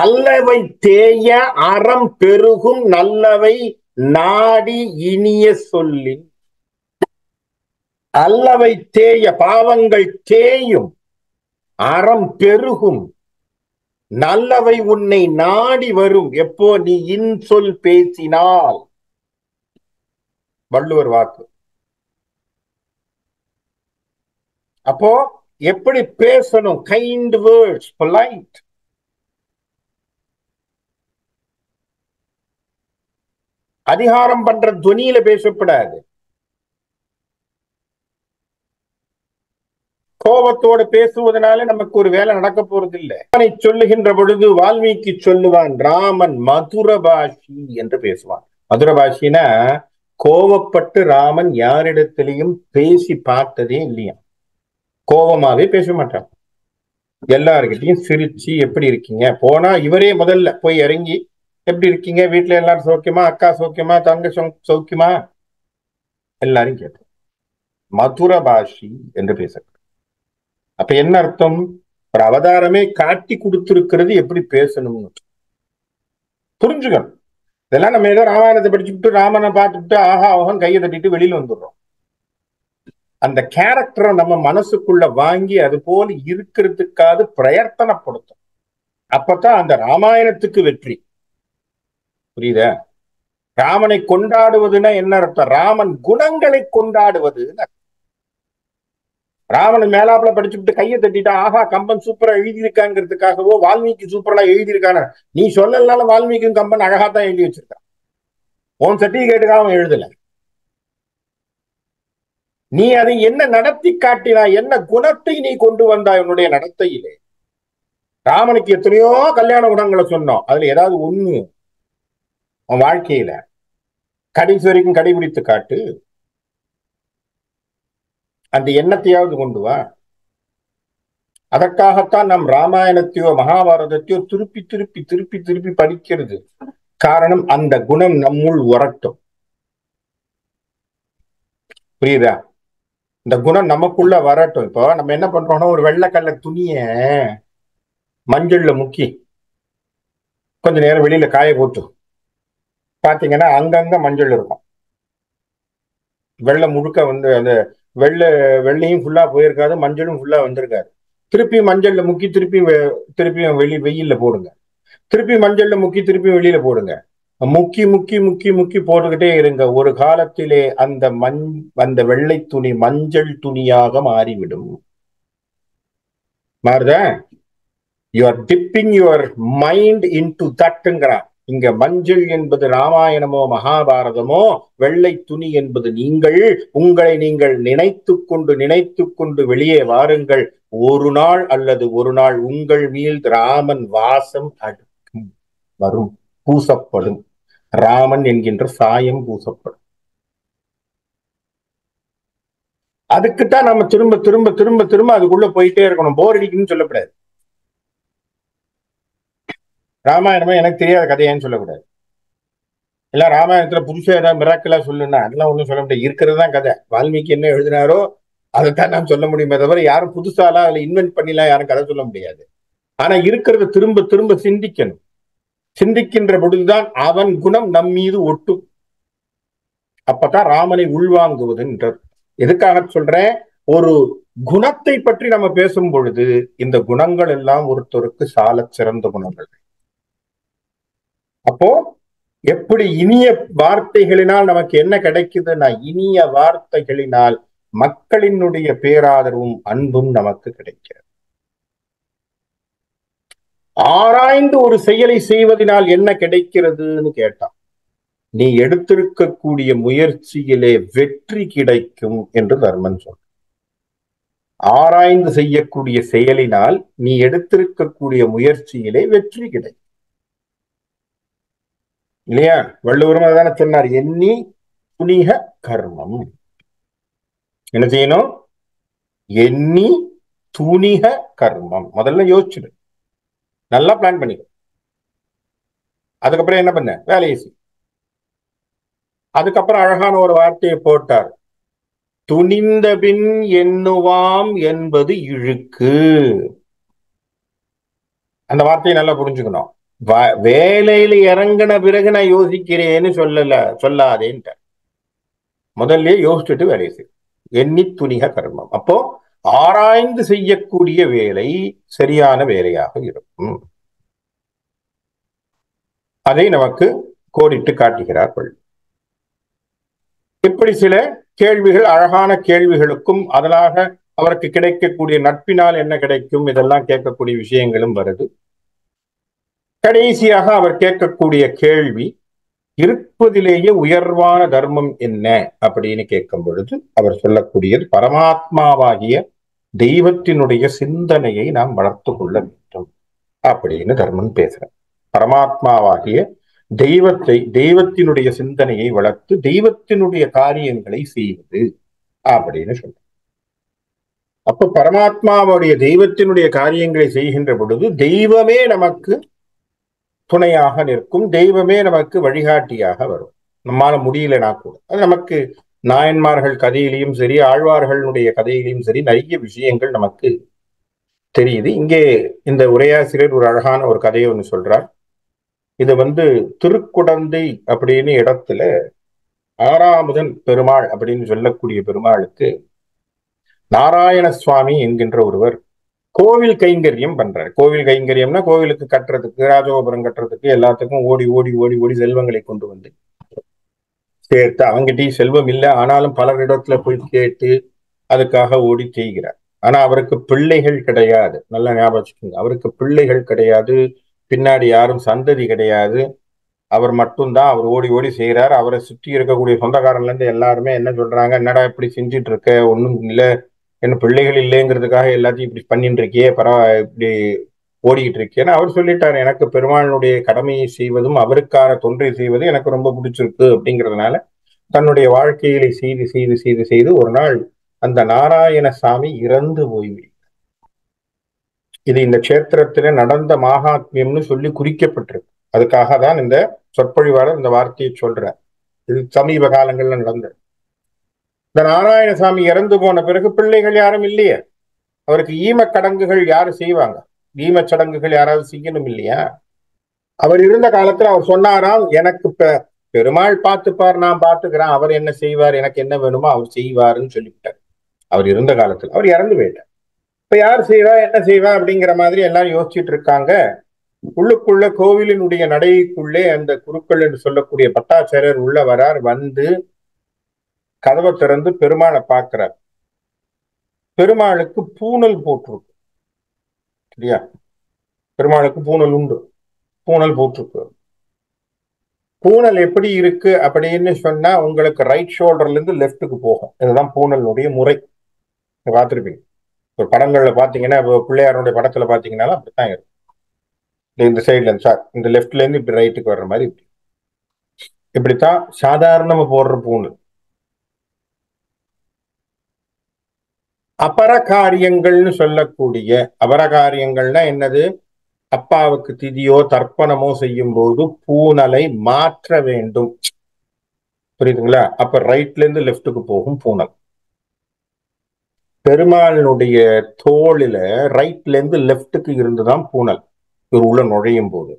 அல்லவை தேய அறம் பெருகும் நல்லவை நாடி இனிய சொல்லின். அல்லவை தேய, பாவங்கள் தேயும், அறம் பெருகும், நல்லவை உன்னை நாடி வரும். எப்போ நீ இன்சொல் பேசினால். வள்ளுவர் வாக்கு. அப்போ எப்படி பேசணும்? Kind words, polite. அதிகாரம் பண்ற துணியில பேசப்படாது. கோபத்தோடு பேசுவதனால நமக்கு ஒரு வேலை நடக்க போறது இல்லை. சொல்லுகின்ற பொழுது வால்மீகி சொல்லுவான், ராமன் மதுரபாஷி என்று பேசுவான். மதுரபாஷினா கோபப்பட்டு ராமன் யாரிடத்திலையும் பேசி பார்த்ததே இல்லையா. கோபமாவே பேச மாட்டான். எல்லாருக்கிட்டையும் சிரிச்சு எப்படி இருக்கீங்க, போனா இவரே முதல்ல போய் இறங்கி எப்படி இருக்கீங்க, வீட்டுல எல்லாரும் சௌக்கியமா, அக்கா சௌக்கியமா, தங்க சௌக்கியமா, எல்லாரும் கேட்போம். மதுரபாஷி என்று பேச. அப்ப என்ன அர்த்தம்? ஒரு அவதாரமே காட்டி கொடுத்திருக்கிறது எப்படி பேசணும்னு புரிஞ்சுக்கணும். இதெல்லாம் நம்ம ஏதோ ராமாயணத்தை படிச்சுட்டு ராமனை பார்த்துட்டு ஆஹா அவன் கையை தட்டிட்டு வெளியில வந்துடுறோம். அந்த கேரக்டரை நம்ம மனசுக்குள்ள வாங்கி அது போல இருக்கிறதுக்காக பிரயத்தனப்படுத்தும். அப்பதான் அந்த ராமாயணத்துக்கு வெற்றி. புரியுதா? ராமனை கொண்டாடுவதுன்னா என்ன அர்த்தம்? ராமன் குணங்களை கொண்டாடுவது. ராமன் மேலாப்புல படிச்சுட்டு கையை தட்டிட்டா ஆஹா கம்பன் சூப்பரா எழுதியிருக்காங்கிறதுக்காகவோ வால்மீகி சூப்பரா எழுதியிருக்கான நீ சொல்லனாலும் வால்மீகியும் கம்பன் அழகாத்தான் எழுதி வச்சிருக்கான். உன் சர்டிபிகேட்டுக்காக அவன் எழுதல. நீ அதை என்ன நடத்தி காட்டினாய், என்ன குணத்தை நீ கொண்டு வந்தாய் உன்னுடைய நடத்தையிலே. ராமனுக்கு எத்தனையோ கல்யாண குணங்களை சொன்னோம், அதுல ஏதாவது ஒண்ணு உன் வாழ்க்கையில கடைசி வரைக்கும் கடைபிடித்து காட்டு. அந்த எண்ணத்தையாவது கொண்டு வா. அதற்காகத்தான் நம் ராமாயணத்தையோ மகாபாரதத்தையோ திருப்பி திருப்பி திருப்பி திருப்பி படிக்கிறது. காரணம், அந்த குணம் நம்முள் உரட்டும். புரியுதா? இந்த குணம் நமக்குள்ள வரட்டும். இப்போ நம்ம என்ன பண்றோம்னா, ஒரு வெள்ளைக்கல்ல துணிய மஞ்சள்ல முக்கி கொஞ்ச நேரம் வெளியில காய போட்டு பாத்தீங்கன்னா அங்கங்க மஞ்சள் இருக்கும். வெள்ளை முழுக்க அந்த வெள்ளையும் ஃபுல்லா போயிருக்காது, மஞ்சளும் ஃபுல்லா வந்திருக்காது. திருப்பி மஞ்சள்ல முக்கி திருப்பியும் வெயில்ல போடுங்க. திருப்பி மஞ்சள்ல முக்கி திருப்பி வெளியில போடுங்க. முக்கி முக்கி முக்கி முக்கி போட்டுக்கிட்டே இருங்க. ஒரு காலத்திலே அந்த வெள்ளை துணி மஞ்சள் துணியாக மாறிவிடும். மாறுதா? You are dipping your mind into தட்ங்கிறான். இங்க மஞ்சள் என்பது ராமாயணமோ மகாபாரதமோ, வெள்ளை துணி என்பது நீங்கள். உங்களை நீங்கள் நினைத்து கொண்டு வெளியே வாருங்கள். ஒரு நாள் அல்லது ஒரு நாள் உங்கள் மீது ராமன் வாசம் அடுக்கும் வரும், பூசப்படும். ராமன் என்கின்ற சாயம் பூசப்படும். அதுக்குத்தான் நம்ம திரும்ப திரும்ப திரும்ப திரும்ப அதுக்குள்ள போயிட்டே இருக்கணும். போர் அடிக்குன்னு சொல்லக்கூடாது. ராமாயணமா எனக்கு தெரியாத கதையான்னு சொல்லக்கூடாது. இல்ல ராமாயணத்துல புதுசா ஏதாவது மிராக்கலா சொல்லுன்னா அதெல்லாம் ஒண்ணும் சொல்ல முடியாது. இருக்கிறது தான் கதை. வால்மீகி என்ன எழுதினாரோ அதைத்தான் நான் சொல்ல முடியுமே தவிர யாரும் புதுசாலாம் அதுல இன்வென்ட் பண்ணிலாம் யாரும் கதை சொல்ல முடியாது. ஆனா இருக்கிறத திரும்ப திரும்ப சிந்திக்கணும். சிந்திக்கின்ற பொழுதுதான் அவன் குணம் நம் மீது ஒட்டும். அப்பதான் ராமனை உள்வாங்குவதுன்றது. எதுக்காக சொல்றேன்? ஒரு குணத்தை பற்றி நம்ம பேசும் பொழுது இந்த குணங்கள் எல்லாம் ஒருத்தருக்கு சால சிறந்த குணங்கள். அப்போ எப்படி இனிய வார்த்தைகளினால் நமக்கு என்ன கிடைக்குதுன்னா, இனிய வார்த்தைகளினால் மக்களினுடைய பேராதரவும் அன்பும் நமக்கு கிடைக்கிறது. ஆராய்ந்து ஒரு செயலை செய்வதனால் என்ன கிடைக்கிறதுன்னு கேட்டான். நீ எடுத்திருக்கக்கூடிய முயற்சியிலே வெற்றி கிடைக்கும் என்று தர்மன் சொன்ன. ஆராய்ந்து செய்யக்கூடிய செயலினால் நீ எடுத்திருக்கக்கூடிய முயற்சியிலே வெற்றி கிடைக்கும் இல்லையா? வள்ளுவரும் அதான சொன்னார், எண்ணி துணிக கர்மம். என்ன செய்யணும்? எண்ணி துணிக கர்மம். முதல்ல யோசிச்சுடு, நல்லா பிளான் பண்ணிடு. அதுக்கப்புறம் என்ன பண்ண? வேலையை செய். அதுக்கப்புறம் அழகான ஒரு வார்த்தையை போட்டார். துணிந்தபின் எண்ணுவாம் என்பது இழுக்கு. அந்த வார்த்தையை நல்லா புரிஞ்சுக்கணும். வேலையில இறங்கின பிறகு நான் யோசிக்கிறேன்னு சொல்லாதேன்ட்ட. முதல்ல யோசிச்சுட்டு வேலையை செய். எண்ணி துணிக கர்மம். அப்போ ஆராய்ந்து செய்யக்கூடிய வேலை சரியான வேலையாக இருக்கும். அதை நமக்கு கோடிட்டு காட்டுகிறார்கள். இப்படி சில கேள்விகள், அழகான கேள்விகளுக்கும் அதனாக அவருக்கு கிடைக்கக்கூடிய நட்பினால் என்ன கிடைக்கும், இதெல்லாம் கேட்கக்கூடிய விஷயங்களும் வருது. கடைசியாக அவர் கேட்கக்கூடிய கேள்வி, இருப்பதிலேயே உயர்வான தர்மம் என்ன அப்படின்னு கேட்கும் பொழுது அவர் சொல்லக்கூடியது, பரமாத்மாவாகிய தெய்வத்தினுடைய சிந்தனையை நாம் வளர்த்து கொள்ள வேண்டும் அப்படின்னு தர்மன் பேசுறார். பரமாத்மாவாகிய தெய்வத்தினுடைய சிந்தனையை வளர்த்து தெய்வத்தினுடைய காரியங்களை செய்வது அப்படின்னு சொல்ற. அப்ப பரமாத்மாவுடைய தெய்வத்தினுடைய காரியங்களை செய்கின்ற பொழுது தெய்வமே நமக்கு துணையாக நிற்கும், தெய்வமே நமக்கு வழிகாட்டியாக வரும். நம்மால முடியலனா கூட அது நமக்கு நாயன்மார்கள் கதையிலையும் சரி, ஆழ்வார்களுடைய கதையிலையும் சரி, நிறைய விஷயங்கள் நமக்கு தெரியுது. இங்கே இந்த உரையாசிரியர் ஒரு அழகான ஒரு கதையை ஒன்று சொல்றார். இது திருக்குடந்தை அப்படின்னு இடத்துல ஆறாமுதன் பெருமாள் அப்படின்னு சொல்லக்கூடிய பெருமாளுக்கு நாராயண சுவாமி என்கின்ற ஒருவர் கோவில் கைங்கரியம் பண்றாரு. கோவில் கைங்கரியம்னா கோவிலுக்கு கட்டுறதுக்கு, ராஜகோபுரம் கட்டுறதுக்கு, எல்லாத்துக்கும் ஓடி ஓடி ஓடி ஓடி செல்வங்களை கொண்டு வந்து சேர்த்து, அவங்கிட்டையும் செல்வம் இல்லை ஆனாலும் பலரிடத்துல போய் கேட்டு அதுக்காக ஓடி செய்கிறார். ஆனா அவருக்கு பிள்ளைகள் கிடையாது. நல்லா ஞாபகம் வச்சுக்கோங்க, அவருக்கு பிள்ளைகள் கிடையாது, பின்னாடி யாரும் சந்ததி கிடையாது. அவர் மட்டும்தான். அவர் ஓடி ஓடி செய்யறாரு. அவரை சுற்றி இருக்கக்கூடிய சொந்தக்காரன்ல இருந்து எல்லாருமே என்ன சொல்றாங்க, என்னடா இப்படி செஞ்சுட்டு இருக்க, ஒண்ணும் இல்லை, என்ன பிள்ளைகள் இல்லைங்கிறதுக்காக எல்லாத்தையும் இப்படி பண்ணிட்டு இருக்கியே, இப்படி ஓடிக்கிட்டு இருக்கேன்னு அவர் சொல்லிட்டாரு. எனக்கு பெருமாளுடைய கடமையை செய்வதும் அவருக்கான தொன்றை செய்வதும் எனக்கு ரொம்ப பிடிச்சிருக்கு அப்படிங்கிறதுனால தன்னுடைய வாழ்க்கையில செய்து செய்து செய்து செய்து ஒரு நாள் அந்த நாராயணசாமி இறந்து போய்விடும். இது இந்த கஷேத்திரத்தில நடந்த மகாத்மியம்னு சொல்லி குறிக்கப்பட்டிருக்கு. அதுக்காக தான் இந்த சொற்பொழிவாளர் இந்த வார்த்தையை சொல்றார். இது சமீப காலங்கள்ல நடந்தது. இந்த நாராயணசாமி இறந்து போன பிறகு பிள்ளைகள் யாரும் இல்லையே. அவருக்கு ஈம கடங்குகள் யாரு செய்வாங்க? ஈம சடங்குகள் யாராவது செய்யணும் இல்லையா? அவர் இருந்த காலத்துல அவர் சொன்னாராம், எனக்கு பெருமாள் பார்த்துப்பார், நான் பார்த்துக்கிறேன், அவர் என்ன செய்வார், எனக்கு என்ன வேணுமோ அவர் செய்வாருன்னு சொல்லிவிட்டார். அவர் இருந்த காலத்துல. அவர் இறந்து போயிட்டார். இப்ப யார் செய்வா, என்ன செய்வா அப்படிங்கிற மாதிரி எல்லாரும் யோசிச்சுட்டு இருக்காங்க. உள்ளுக்குள்ள கோவிலினுடைய நடைக்குள்ளே அந்த குருக்கள் என்று சொல்லக்கூடிய பட்டாச்சாரியர் உள்ள வரார். கதவை திறந்து பெருமாளை பார்க்கிறார். பெருமாளுக்கு பூணல் போட்டிருக்கு. சரியா? பெருமாளுக்கு பூணல் உண்டு. பூணல் போட்டிருக்கு. பூணல் எப்படி இருக்கு அப்படின்னு சொன்னா, உங்களுக்கு ரைட் ஷோல்டர்ல இருந்து லெப்டுக்கு போகும். இதுதான் பூணலுடைய முறை. பார்த்துருப்பீங்க ஒரு படங்கள்ல பாத்தீங்கன்னா, பிள்ளையாருடைய படத்துல பாத்தீங்கன்னாலும் அப்படித்தான் இருக்கும். இந்த சைட்ல இருந்து இந்த லெப்ட்ல இருந்து இப்படி ரைட்டுக்கு வர்ற மாதிரி இப்படித்தான் சாதாரணமா போடுற பூணல். அபரகாரியங்கள்னு சொல்லக்கூடிய, அபரகாரியங்கள்னா என்னது? அப்பாவுக்கு திதியோ தர்ப்பணமோ செய்யும் போது பூணலை மாற்ற வேண்டும். புரியுதுங்களா? அப்ப ரைட்ல இருந்து லெப்டுக்கு போகும் பூணல். பெருமாளினுடைய தோளில ரைட்ல இருந்து லெப்டுக்கு இருந்துதான் பூணல். இவர் உள்ள நுழையும் போது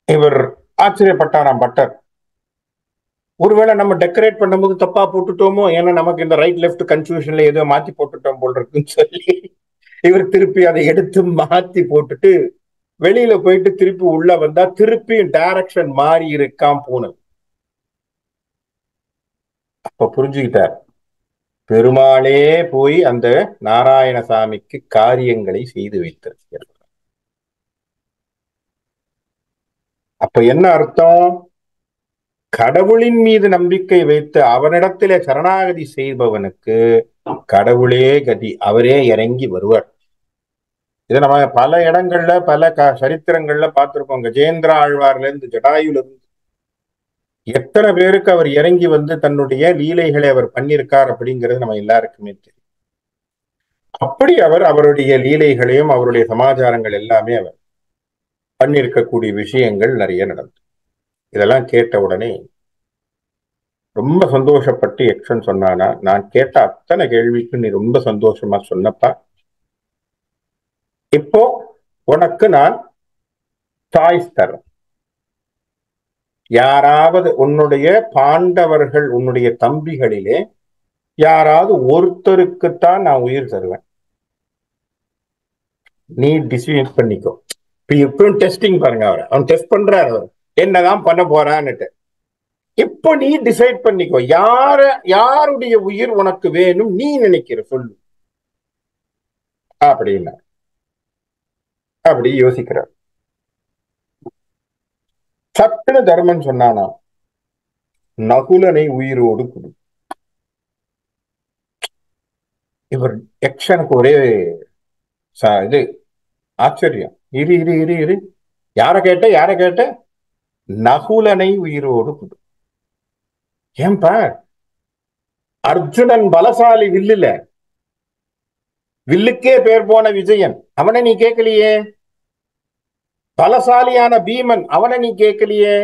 இவர் ஆச்சரியப்பட்டாராம் பட்டர். ஒருவேளை நம்ம டெக்கரேட் பண்ணும்போது தப்பா போட்டுட்டோமோ, ஏன்னா நமக்கு இந்த ரைட் லெப்ட் கன்ஃபியூஷன்ல ஏதோ மாத்தி போட்டுட்டோம் போல் இருக்குன்னு சொல்லி இவர் திருப்பி அதை எடுத்து மாத்தி போட்டுட்டு வெளியில போயிட்டு திருப்பி உள்ள வந்தா திருப்பி டைரக்ஷன் மாறி இருக்காம் பூணல். அப்ப புரிஞ்சுக்கிட்டார், பெருமாளே போய் அந்த நாராயணசாமிக்கு காரியங்களை செய்து வைத்திருக்கிறார். அப்ப என்ன அர்த்தம்? கடவுளின் மீது நம்பிக்கை வைத்து அவனிடத்திலே சரணாகதி செய்பவனுக்கு கடவுளே கதி, அவரே இறங்கி வருவார். இதை நம்ம பல இடங்கள்ல பல சரித்திரங்கள்ல பார்த்திருக்கோம். கஜேந்திர ஆழ்வார்ல இருந்து ஜடாயுல இருந்து எத்தனை பேருக்கு அவர் இறங்கி வந்து தன்னுடைய லீலைகளை அவர் பண்ணியிருக்கார் அப்படிங்கிறது நம்ம எல்லாருக்குமே தெரியும். அப்படி அவர் அவருடைய லீலைகளையும் அவருடைய சமாச்சாரங்கள் எல்லாமே அவர் பண்ணியிருக்கக்கூடிய விஷயங்கள் நிறைய நடந்தது. இதெல்லாம் கேட்ட உடனே ரொம்ப சந்தோஷப்பட்டு யக்ஷன் சொன்னானா, நான் கேட்ட அத்தனை கேள்விக்கு நீ ரொம்ப சந்தோஷமா சொன்னப்பா, இப்போ உனக்கு நான் சாய்ஸ் தரேன். யாராவது உன்னுடைய பாண்டவர்கள், உன்னுடைய தம்பிகளிலே யாராவது ஒருத்தருக்குத்தான் நான் உயிர் தருவேன். நீ டிசிஷன் பண்ணிக்கோ. இப்பயும் டெஸ்டிங் பாருங்க, அவன் டெஸ்ட் பண்றாரு, அவர் என்னதான் பண்ண போறான்னுட்டு. இப்போ நீ டிசைட் பண்ணிக்கோ, யாருடைய உயிர் உனக்கு வேணும் நீ நினைக்கிற சொல்லு அப்படின்னா. அப்படி யோசிக்கிறார். சட்டுன்னு தர்மன் சொன்னானா, நகுலனை உயிரோடு கொடு. இவர் யக்ஷனுக்கு ஒரே இது ஆச்சரியம். இரு இரு இரு இரு, யார கேட்ட? நகுலனை உயிரோடு கொடு. ஏன்பா, அர்ஜுனன் பலசாலி வில்லுல, வில்லுக்கே பேர் போன விஜயன், அவனை நீ கேட்கலையே. பலசாலியான பீமன், அவனை நீ கேட்கலையே.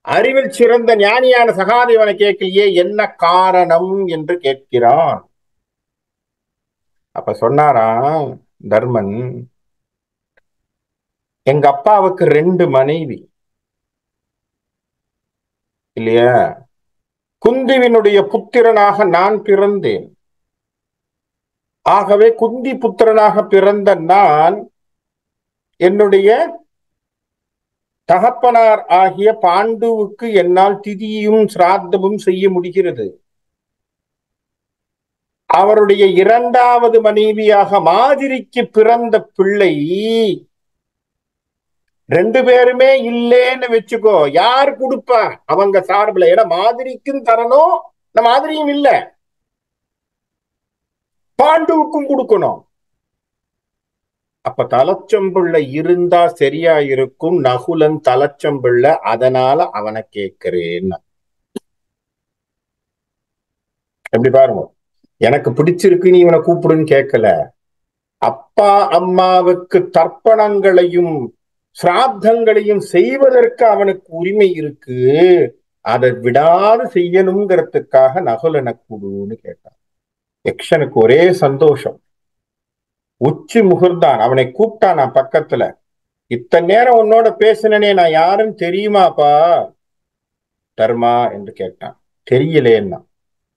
அறிவில் சிறந்த ஞானியான சகாதேவனை கேட்கலையே. என்ன காரணம் என்று கேட்கிறான். அப்ப சொன்னாராம் தர்மன், எங்க அப்பாவுக்கு 2 மனைவி இல்லையா? குந்திவினுடைய புத்திரனாக நான் பிறந்தேன். ஆகவே குந்தி புத்திரனாக பிறந்த நான் என்னுடைய தகப்பனார் ஆகிய பாண்டுவுக்கு என்னால் திதியும் சிராத்தமும் செய்ய முடிகிறது. அவருடைய 2வது மனைவியாக மாதிரிக்கு பிறந்த பிள்ளை 2 பேருமே இல்லேன்னு வச்சுக்கோ, யார் கொடுப்பா அவங்க சார்பில்? ஏன்னா மாதிரிக்கும் தரணும், மாதிரியும் இல்ல, பாண்டுவுக்கும் கொடுக்கணும். அப்ப தலைச்சம்பிள்ளை இருந்தா சரியா இருக்கும். நகுலன் தலைச்சம்பிள்ளை, அதனால அவனை கேட்கிறேன். எப்படி பாருங்க, எனக்கு பிடிச்சிருக்கு நீ இவனை கூப்பிடுன்னு கேட்கல. அப்பா அம்மாவுக்கு தர்ப்பணங்களையும் சிராத்தங்களையும் செய்வதற்கு அவனுக்கு உரிமை இருக்கு, அதை விடாது செய்யணுங்கிறதுக்காக நகுலனை கூடுன்னு கேட்டான். யக்ஷனுக்கு ஒரே சந்தோஷம். உச்சி முகர்தான். அவனை கூப்பிட்டான் நான் பக்கத்துல. இத்தனை நேரம் உன்னோட பேசினனே, நான் யாருன்னு தெரியுமாப்பா தர்மா என்று கேட்டான். தெரியலேன்னா.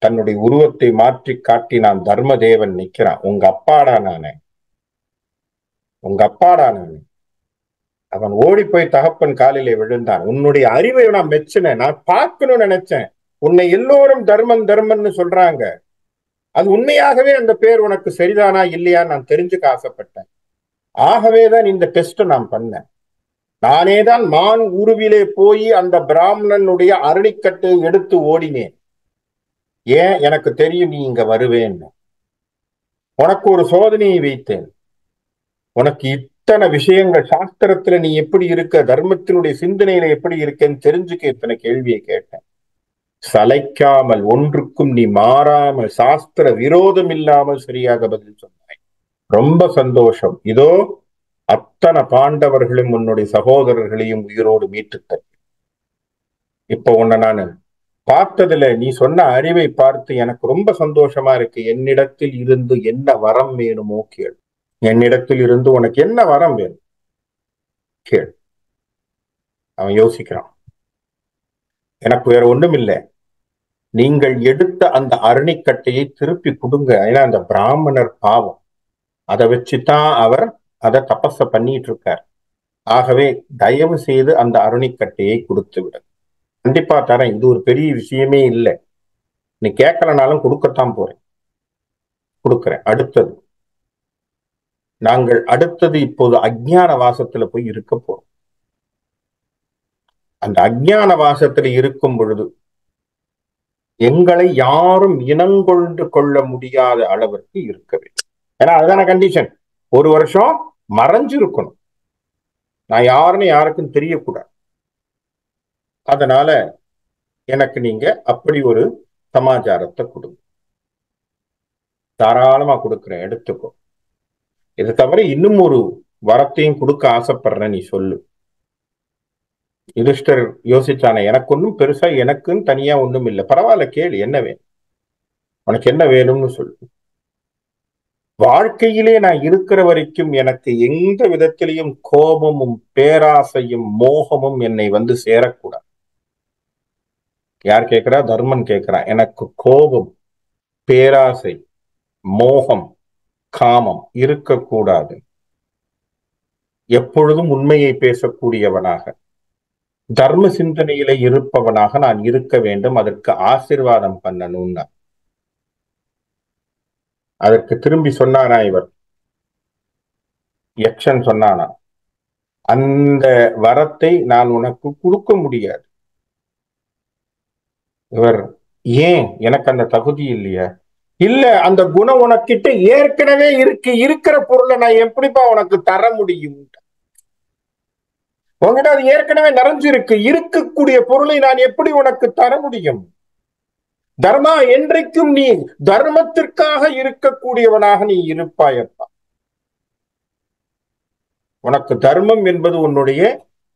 தன்னுடைய உருவத்தை மாற்றி காட்டி நான் தர்மதேவன் நிக்கிறான். உங்க அப்பாடா நானே, உங்க அப்பாடா நானே. அவன் ஓடி போய் தகப்பன் காலிலே விழுந்தான். உன்னுடைய அறிவை நான் மெச்சினேன், நான் பார்க்கணும்னு நினைச்சேன். உன்னை எல்லோரும் தர்மன் தர்மன்னு சொல்றாங்க, அது உண்மையாகவே அந்த பேர் உனக்கு சரிதானா இல்லையா நான் தெரிஞ்சுக்க ஆசைப்பட்டேன். ஆகவேதான் இந்த டெஸ்ட் நான் பண்ணேன். நானேதான் மான் உருவிலே போய் அந்த பிராமணனுடைய அரணிக்கட்டை எடுத்து ஓடினேன். ஏன், எனக்கு தெரியும் நீ இங்க வருவேன்னு. உனக்கு ஒரு சோதனையை வைத்தேன். உனக்கு இத்தனை விஷயங்கள், சாஸ்திரத்துல நீ எப்படி இருக்க, தர்மத்தினுடைய சிந்தனையில எப்படி இருக்கேன்னு தெரிஞ்சுக்க இத்தனை கேள்வியை கேட்டேன். சளைக்காமல், ஒன்றுக்கும் நீ மாறாமல், சாஸ்திர விரோதம் இல்லாமல் சரியாக பதில் சொன்னாய். ரொம்ப சந்தோஷம். இதோ அத்தனை பாண்டவர்களும் உன்னுடைய சகோதரர்களையும் உயிரோடு மீட்டுத்த. இப்ப உன்னை நான் பார்த்ததுல, நீ சொன்ன அறிவை பார்த்து எனக்கு ரொம்ப சந்தோஷமா இருக்கு. என்னிடத்தில் இருந்து என்ன வரம் வேணுமோ கேள். என்னிடத்தில் இருந்து உனக்கு என்ன வரம் வேணும் கேள். அவன் யோசிக்கிறான். எனக்கு வேற ஒண்ணும் இல்லை, நீங்கள் எடுத்த அந்த அரணிக்கட்டையை திருப்பி கொடுங்க. ஏன்னா அந்த பிராமணர் பாவம், அதை வச்சுதான் அவர் அதை தபஸ பண்ணிட்டு இருக்கார். ஆகவே தயவு செய்து அந்த அரணிக்கட்டையை கொடுத்து விடு. கண்டிப்பா தரேன், இது ஒரு பெரிய விஷயமே இல்லை, நீ கேட்கலனாலும் கொடுக்கத்தான் போறேன், கொடுக்கிறேன். அடுத்தது, நாங்கள் அடுத்தது இப்போது அஜ்ஞான வாசத்துல போய் இருக்க போறோம். அந்த அஜ்ஞான வாசத்துல இருக்கும் பொழுது எங்களை யாரும் இனங்கொண்டு கொள்ள முடியாத அளவிற்கு இருக்க வேண்டும். ஏன்னா அதுதான கண்டிஷன். 1 வருஷம் மறைஞ்சிருக்கணும், நான் யாருன்னு யாருக்கும் தெரியக்கூடாது. அதனால எனக்கு நீங்க அப்படி ஒரு சமாச்சாரத்தை கொடுங்க. தாராளமா கொடுக்குறேன், எடுத்துக்கோ. இதை தவிர இன்னும் ஒரு வரத்தையும் கொடுக்க ஆசைப்படுறேன், நீ சொல்லு. யுதிஷ்டர் யோசிச்சானே, எனக்கு ஒன்றும் பெருசா எனக்குன்னு தனியா ஒண்ணும் இல்லை, பரவாயில்ல கேளு, என்ன வேணும், உனக்கு என்ன வேணும்னு சொல்லு. வாழ்க்கையிலே நான் இருக்கிற வரைக்கும் எனக்கு எந்த விதத்திலையும் கோபமும் பேராசையும் மோகமும் என்னை வந்து சேரக்கூடாது. யார் கேட்கிறா? தர்மன் கேட்கிறான். எனக்கு கோபம், பேராசை, மோகம், காமம் இருக்கக்கூடாது. எப்பொழுதும் உண்மையை பேசக்கூடியவனாக, தர்ம சிந்தனையில இருப்பவனாக நான் இருக்க வேண்டும். அதற்கு ஆசீர்வாதம் பண்ணணும்னா அதற்கு திரும்பி சொன்னாரா இவர், யக்ஷன் சொன்னானா, அந்த வரத்தை நான் உனக்கு கொடுக்க முடியாது. இவர், ஏன், எனக்கு அந்த தகுதி இல்லையா? இல்ல, அந்த குணம் உனக்கிட்ட ஏற்கனவே இருக்கு. இருக்கிற பொருளை நான் எப்படிப்பா உனக்கு தர முடியும்? உங்ககிட்ட அது ஏற்கனவே நிறைஞ்சிருக்கு. இருக்கக்கூடிய பொருளை நான் எப்படி உனக்கு தர முடியும்? தர்மா, என்றைக்கும் நீ தர்மத்திற்காக இருக்கக்கூடியவனாக நீ இருப்பாயப்பா. உனக்கு தர்மம் என்பது உன்னுடைய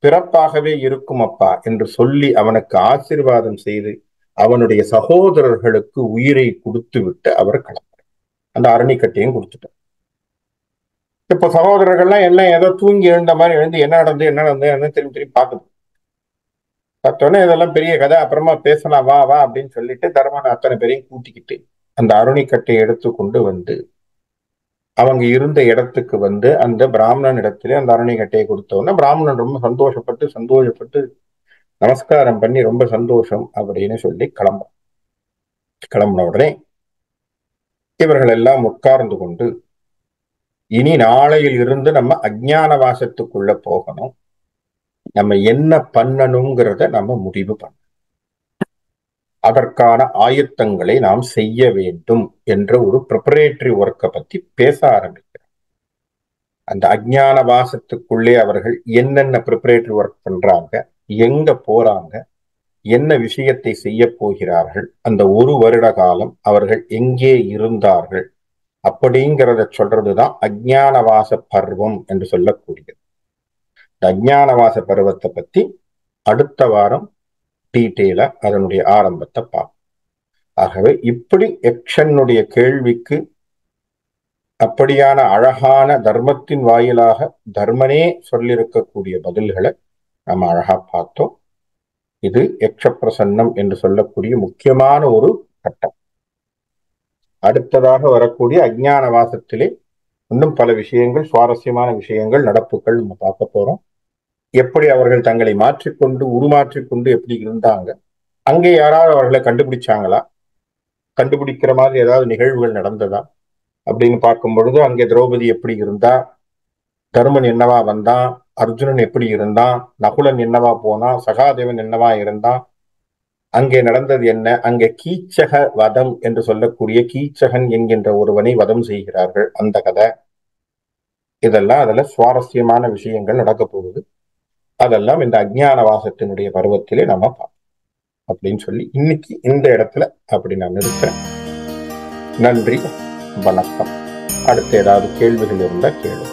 பிறப்பாகவே இருக்கும் அப்பா என்று சொல்லி அவனுக்கு ஆசீர்வாதம் செய்து அவனுடைய சகோதரர்களுக்கு உயிரை கொடுத்து விட்டு அவர் கிளம்புறார். அந்த அரணிக்கட்டையும் கொடுத்துட்டார். இப்ப சகோதரர்கள்லாம் எல்லாம் ஏதோ தூங்கி எழுந்த மாதிரி எழுந்து என்ன நடந்து திரும்பி திரும்பி பார்க்குது. பார்த்தோன்னே இதெல்லாம் பெரிய கதை, அப்புறமா பேசலாம், வா வா அப்படின்னு சொல்லிட்டு தர்மன் அத்தனை பேரையும் கூட்டிக்கிட்டு அந்த அருணிக்கட்டையை எடுத்து கொண்டு வந்து அவங்க இருந்த இடத்துக்கு வந்து அந்த பிராமணன் இடத்துல அந்த அரணிக்கட்டையை கொடுத்தோன்னா பிராமணன் ரொம்ப சந்தோஷப்பட்டு நமஸ்காரம் பண்ணி ரொம்ப சந்தோஷம் அப்படின்னு சொல்லி கிளம்பின உடனே இவர்கள் எல்லாம் உட்கார்ந்து கொண்டு, இனி நாளையில் இருந்து நம்ம அஜ்ஞான வாசத்துக்குள்ள போகணும், நம்ம என்ன பண்ணணுங்கிறத நம்ம முடிவு பண்ணணும், அதற்கான ஆயத்தங்களை நாம் செய்ய வேண்டும் என்ற ஒரு ப்ரிப்பரேட்டரி ஒர்க்கை பத்தி பேச ஆரம்பிக்கிறார். அந்த அஜ்ஞான வாசத்துக்குள்ளே அவர்கள் என்னென்ன ப்ரிப்பரேட்டரி ஒர்க் பண்றாங்க, எங்க போறாங்க, என்ன விஷயத்தை செய்ய போகிறார்கள், அந்த ஒரு வருட காலம் அவர்கள் எங்கே இருந்தார்கள் அப்படிங்கிறத சொல்றதுதான் அஜ்ஞானவாச பருவம் என்று சொல்லக்கூடியது. இந்த அஜ்ஞானவாச பருவத்தை பத்தி அடுத்த வாரம் டீட்டெயிலா அதனுடைய ஆரம்பத்தை பார்ப்போம். ஆகவே இப்படி யக்ஷனுடைய கேள்விக்கு அப்படியான அழகான தர்மத்தின் வாயிலாக தர்மனே சொல்லியிருக்கக்கூடிய பதில்களை நம்ம அழகா பார்த்தோம். இது யக்ஷ பிரசன்னம் என்று சொல்லக்கூடிய முக்கியமான ஒரு கட்டம். அடுத்ததாக வரக்கூடிய அஜ்ஞான வாசத்திலே இன்னும் பல விஷயங்கள், சுவாரஸ்யமான விஷயங்கள், நடப்புகள் நம்ம பார்க்க போறோம். எப்படி அவர்கள் தங்களை மாற்றிக்கொண்டு உருமாற்றிக்கொண்டு எப்படி இருந்தாங்க, அங்கே யாராவது அவர்களை கண்டுபிடிச்சாங்களா, கண்டுபிடிக்கிற மாதிரி ஏதாவது நிகழ்வுகள் நடந்ததா அப்படின்னு பார்க்கும் பொழுது அங்கே திரௌபதி எப்படி இருந்தா, தருமன் என்னவா வந்தான், அர்ஜுனன் எப்படி இருந்தான், நகுலன் என்னவா போனான், சகாதேவன் என்னவா இருந்தான், அங்கே நடந்தது என்ன, அங்கே கீச்சக வதம் என்று சொல்லக்கூடிய கீச்சகன் என்கின்ற ஒருவனை வதம் செய்கிறார்கள், அந்த கதை, இதெல்லாம் அதுல சுவாரஸ்யமான விஷயங்கள் நடக்க போகுது. அதெல்லாம் இந்த அஜ்ஞான வாசத்தினுடைய பருவத்திலே நம்ம பார்ப்போம் அப்படின்னு சொல்லி இன்னைக்கு இந்த இடத்துல அப்படி நான் நிறுத்துறேன். நன்றி, வணக்கம். அடுத்த ஏதாவது கேள்விகள் இருந்தா கேளு.